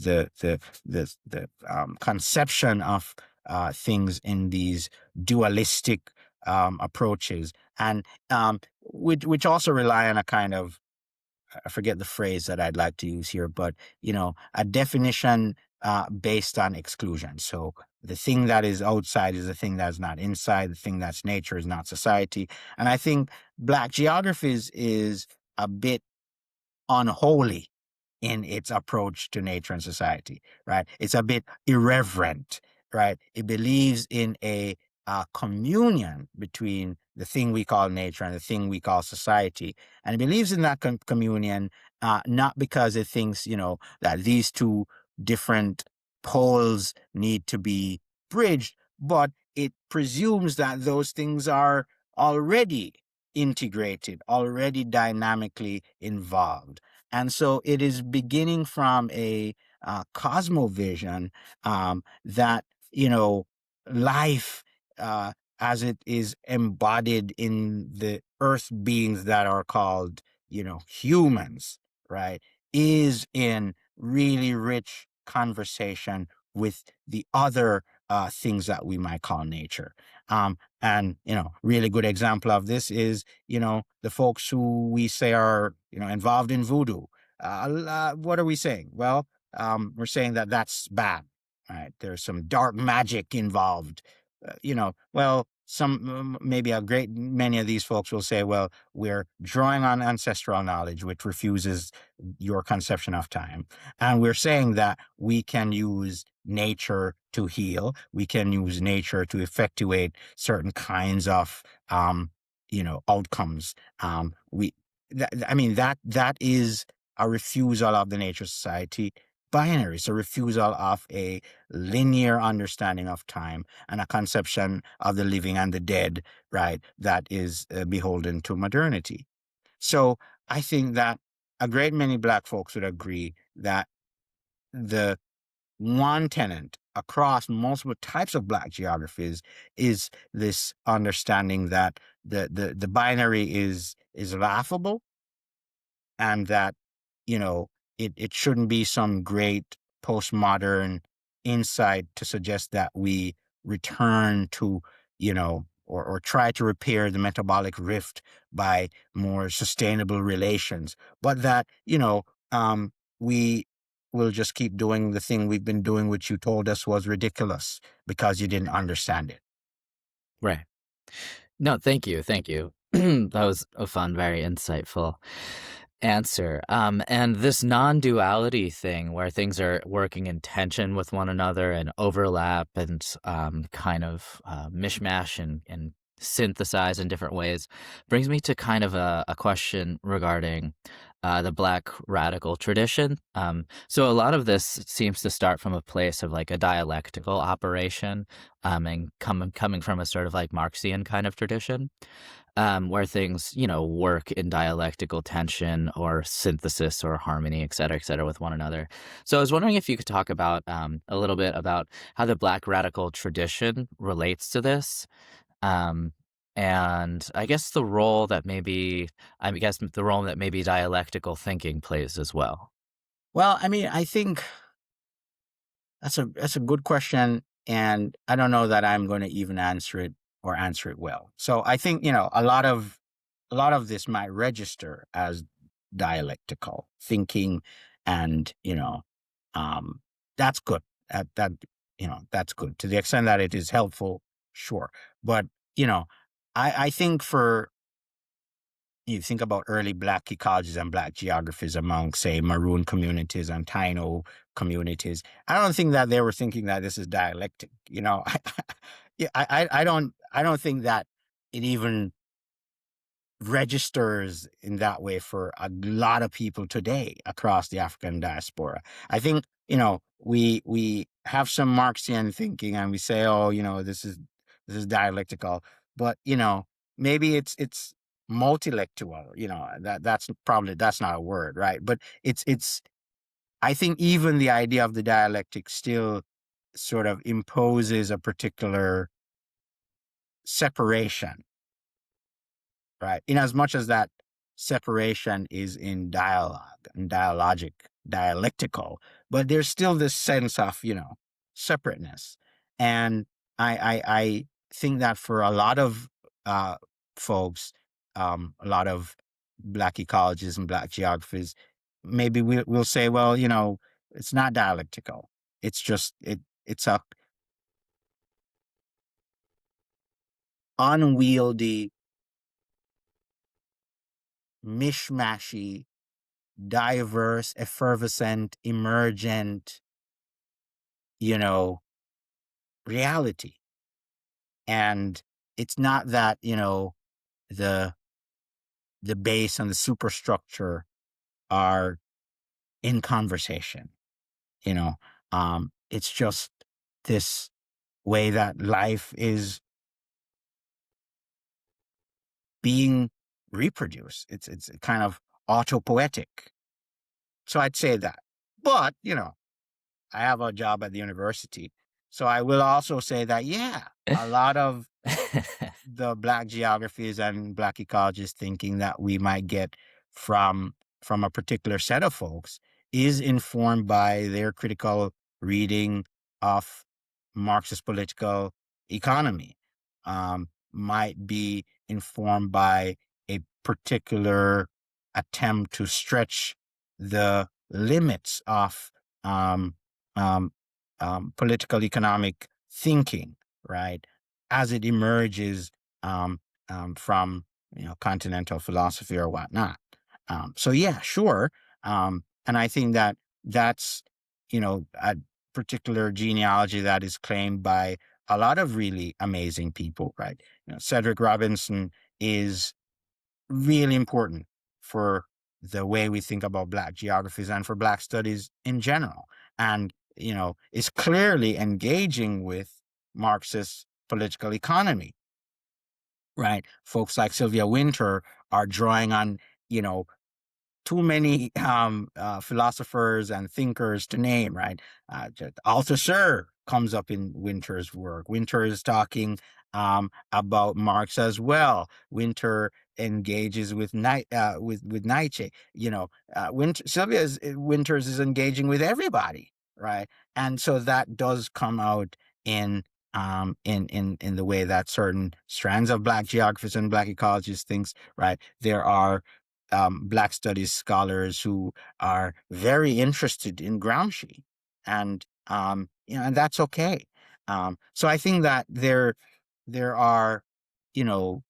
the conception of things in these dualistic approaches, and which also rely on a kind of, I forget the phrase that I'd like to use here, but a definition based on exclusion. So the thing that is outside is the thing that's not inside. The thing that's nature is not society. And I think Black geographies is a bit unholy in its approach to nature and society, right? It's a bit irreverent, right? It believes in a communion between the thing we call nature and the thing we call society. And it believes in that communion, not because it thinks, that these two different poles need to be bridged, but it presumes that those things are already integrated, already dynamically involved. And so it is beginning from a cosmovision, that, life, as it is embodied in the earth beings that are called, humans, right, is in really rich conversation with the other things that we might call nature. And, really good example of this is, the folks who we say are, involved in voodoo. What are we saying? Well, we're saying that that's bad, right? There's some dark magic involved. Well, maybe a great many of these folks will say, well, we're drawing on ancestral knowledge, which refuses your conception of time. And we're saying that we can use nature to heal. We can use nature to effectuate certain kinds of, outcomes. I mean, that is a refusal of the nature society binary. It's a refusal of a linear understanding of time and a conception of the living and the dead, right, that is beholden to modernity. So I think that a great many Black folks would agree that the one tenant across multiple types of Black geographies is this understanding that the binary is laughable, and that, it shouldn't be some great postmodern insight to suggest that we return to, or try to repair the metabolic rift by more sustainable relations, but that, we will just keep doing the thing we've been doing, which you told us was ridiculous because you didn't understand it. Right. No, thank you. Thank you. That was a fun, very insightful answer. And this non-duality thing where things are working in tension with one another and overlap and kind of mishmash and synthesize in different ways brings me to kind of a question regarding the Black radical tradition. So a lot of this seems to start from a place of like a dialectical operation, and coming from a sort of like Marxian kind of tradition, where things, work in dialectical tension or synthesis or harmony, et cetera, with one another. So I was wondering if you could talk about a little bit about how the Black radical tradition relates to this. Um, and I guess the role that maybe dialectical thinking plays as well. Well, I mean, I think that's a good question, and I don't know that I'm going to even answer it or answer it well. So I think, a lot of this might register as dialectical thinking, and, um, that's good. That's good to the extent that it is helpful, sure. But, you know, I think for you think about early Black ecologies and Black geographies among, say, Maroon communities and Taino communities, I don't think that they were thinking that this is dialectic. Yeah, I don't think that it even registers in that way for a lot of people today across the African diaspora. I think, we have some Marxian thinking and we say, oh, this is dialectical, but, maybe it's multilectual. That's not a word, right? But it's I think even the idea of the dialectic still sort of imposes a particular separation, right? In as much as that separation is in dialogue and dialectical, but there's still this sense of, separateness. And I think that for a lot of uh, folks, a lot of Black ecologists and Black geographies, maybe we'll say, well, it's not dialectical. It's just it's a unwieldy, mishmashy, diverse, effervescent, emergent, you know, reality. And it's not that, the the base and the superstructure are in conversation, you know. It's just this way that life is being reproduced. It's kind of autopoetic. So I'd say that. But, I have a job at the university. So I will also say that, yeah, a lot of the Black geographies and Black ecologists thinking that we might get from from a particular set of folks is informed by their critical reading of Marxist political economy, might be informed by a particular attempt to stretch the limits of um, um, political economic thinking, right, as it emerges um, from continental philosophy or whatnot. So yeah, sure, and I think that that's a particular genealogy that is claimed by a lot of really amazing people, right? Cedric Robinson is really important for the way we think about Black geographies and for Black studies in general, and is clearly engaging with Marxist political economy, right? Folks like Sylvia Wynter are drawing on, you know, too many philosophers and thinkers to name, right? Althusser comes up in Winter's work. Winter is talking about Marx as well. Winter engages with with Nietzsche. Winters is engaging with everybody, right? And so that does come out in in the way that certain strands of Black geographies and Black ecologists thinks, right? There are Black studies scholars who are very interested in Gramsci, and and that's okay. So I think that there are, you know,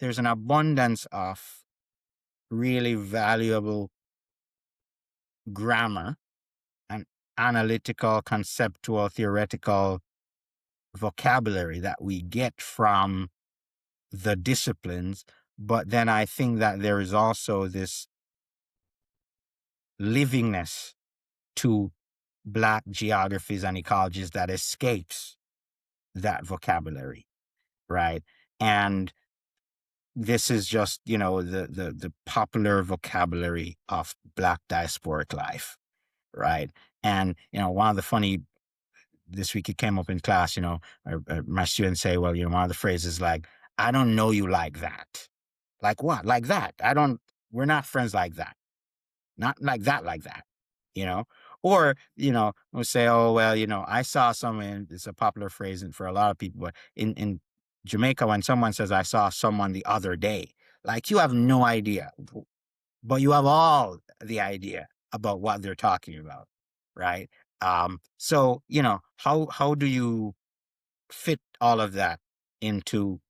there's an abundance of really valuable grammar and analytical, conceptual, theoretical vocabulary that we get from the disciplines. But then I think that there is also this livingness to Black geographies and ecologies that escapes that vocabulary, right? And this is just, the popular vocabulary of Black diasporic life, right? And, one of the funny, this week it came up in class, my students say, well, one of the phrases like, I don't know you like that. Like what? Like that? We're not friends like that. Not like that, like that, you know? Or, we'll say, oh, well, I saw someone, it's a popular phrase for a lot of people, but in Jamaica, when someone says, I saw someone the other day, like you have no idea, but you have all the idea about what they're talking about, right? So, how do you fit all of that into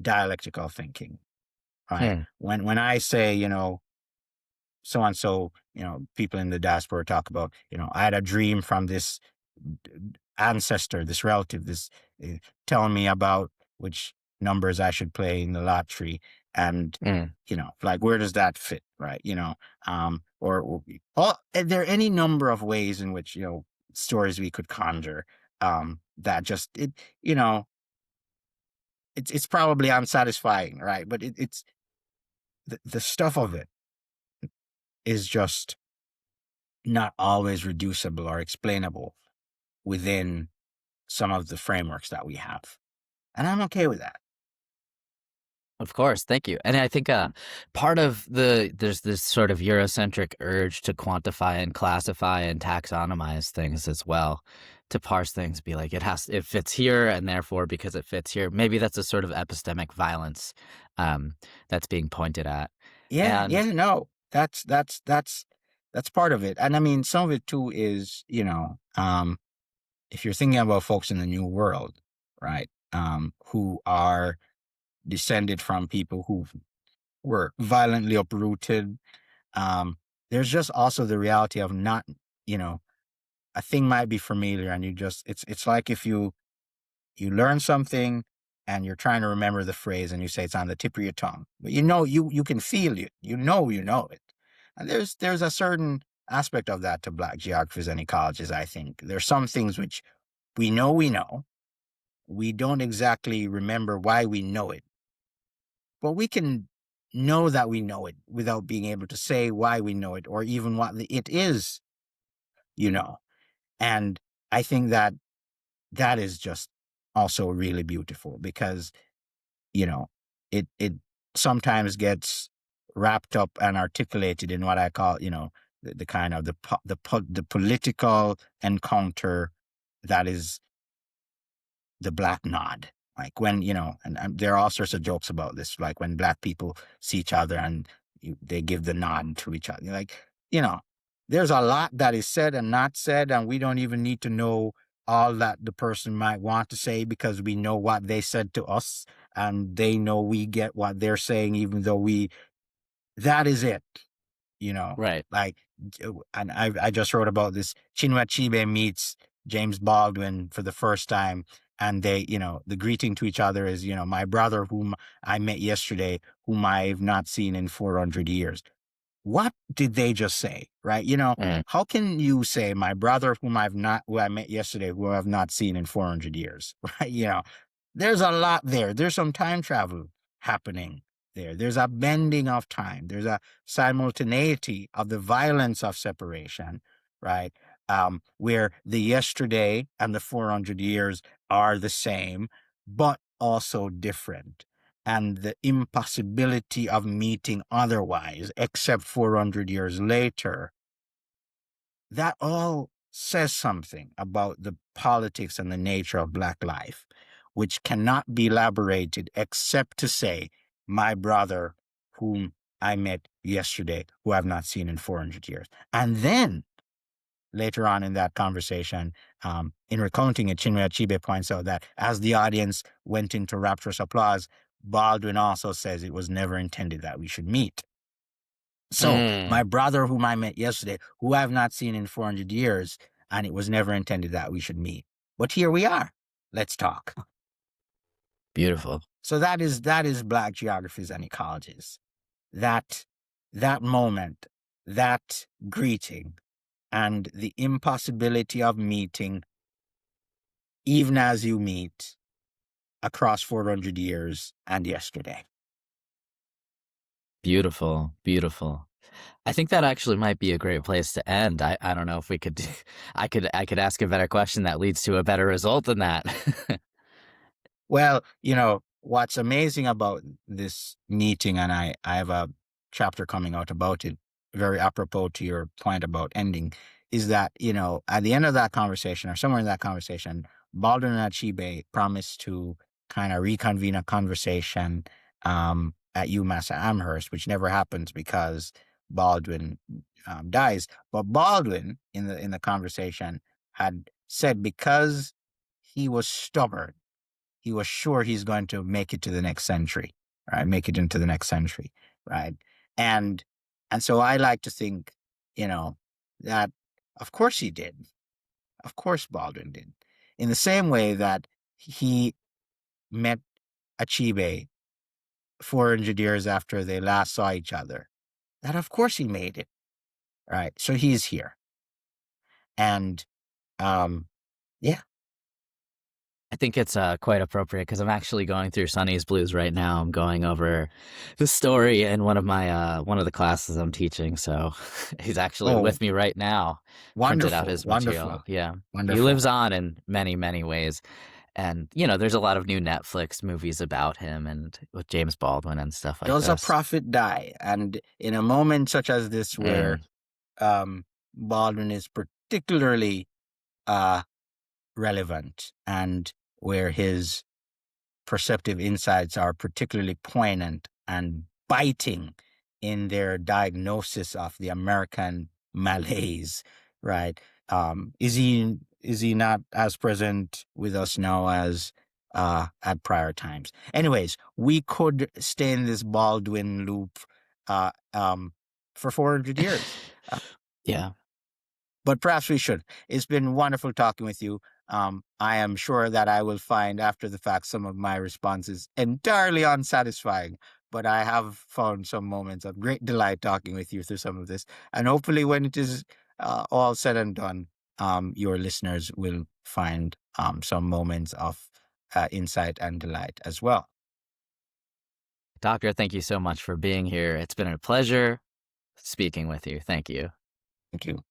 dialectical thinking, right? Hmm. When I say, so and so, people in the diaspora talk about, I had a dream from this ancestor, this relative, this telling me about which numbers I should play in the lottery. And, Hmm. like, where does that fit? Right. There are any number of ways in which, stories we could conjure, that just, you know, it's probably unsatisfying. Right. But it's the stuff of it is just not always reducible or explainable within some of the frameworks that we have. And I'm okay with that. Of course, thank you. And I think part of there's this sort of Eurocentric urge to quantify and classify and taxonomize things as well, to parse things, be like it fits here, and therefore because it fits here, maybe that's a sort of epistemic violence that's being pointed at. Yeah, yeah, And no. That's part of it. And I mean, some of it too is, if you're thinking about folks in the New World, right, who are descended from people who were violently uprooted, there's just also the reality of not, you know, a thing might be familiar and it's like if you learn something and you're trying to remember the phrase and you say it's on the tip of your tongue, but you can feel it, you know it. And there's a certain aspect of that to Black geographies and ecologists. I think there's some things which we know, we don't exactly remember why we know it, but we can know that we know it without being able to say why we know it or even what it is, you know. And I think that that is just also really beautiful because, you know, it sometimes gets wrapped up and articulated in what I call, the kind of the political encounter that is the black nod. Like when, and there are all sorts of jokes about this, like when black people see each other and they give the nod to each other. Like, you know, there's a lot that is said and not said, and we don't even need to know all that the person might want to say because we know what they said to us and they know we get what they're saying, even though that is it, Right. like, and I just wrote about this. Chinua Achebe meets James Baldwin for the first time, and they, the greeting to each other is, my brother whom I met yesterday, whom I've not seen in 400 years. What did they just say, right? Mm. How can you say my brother who I met yesterday, who I've not seen in 400 years, right? There's a lot there. There's some time travel happening there. There's a bending of time. There's a simultaneity of the violence of separation, right? Where the yesterday and the 400 years are the same, but also different. And the impossibility of meeting otherwise, except 400 years later, that all says something about the politics and the nature of Black life, which cannot be elaborated except to say, my brother, whom I met yesterday, who I've not seen in 400 years. And then later on in that conversation, in recounting it, Chinua Achebe points out that as the audience went into rapturous applause, Baldwin also says it was never intended that we should meet. So Mm. my brother, whom I met yesterday, who I've not seen in 400 years, and it was never intended that we should meet. But here we are. Let's talk. Beautiful. So that is Black geographies and ecologies. That moment, that greeting, and the impossibility of meeting, even as you meet, across 400 years and yesterday. Beautiful. Beautiful. I think that actually might be a great place to end. I don't know if we could I could ask a better question that leads to a better result than that. Well, what's amazing about this meeting, and I have a chapter coming out about it, very apropos to your point about ending, is that, at the end of that conversation or somewhere in that conversation, Baldwin and Achebe promised to kind of reconvene a conversation at UMass Amherst, which never happens because Baldwin dies. But Baldwin, in the conversation, had said because he was stubborn, he was sure he's going to make it to the next century, right? Make it into the next century, right? And so I like to think, that of course he did. Of course Baldwin did. In the same way that he met Achebe 400 years after they last saw each other, that of course he made it, right? So he's here. And yeah. I think it's quite appropriate because I'm actually going through Sonny's Blues right now. I'm going over the story in one of the classes I'm teaching. So he's actually Oh, with me right now. Printed out wonderful, his material. wonderful, Yeah, he wonderful. lives on in many many ways, and there's a lot of new Netflix movies about him and with James Baldwin and stuff like Does a this. prophet die? And in a moment such as this, where Mm. Baldwin is particularly uh, relevant and where his perceptive insights are particularly poignant and biting in their diagnosis of the American malaise, right? Is he not as present with us now as at prior times? Anyways, we could stay in this Baldwin loop uh, um, for 400 years. Yeah. But perhaps we should. It's been wonderful talking with you. I am sure that I will find after the fact some of my responses entirely unsatisfying, but I have found some moments of great delight talking with you through some of this. And hopefully, when it is all said and done, your listeners will find some moments of insight and delight as well. Doctor, thank you so much for being here. It's been a pleasure speaking with you. Thank you. Thank you.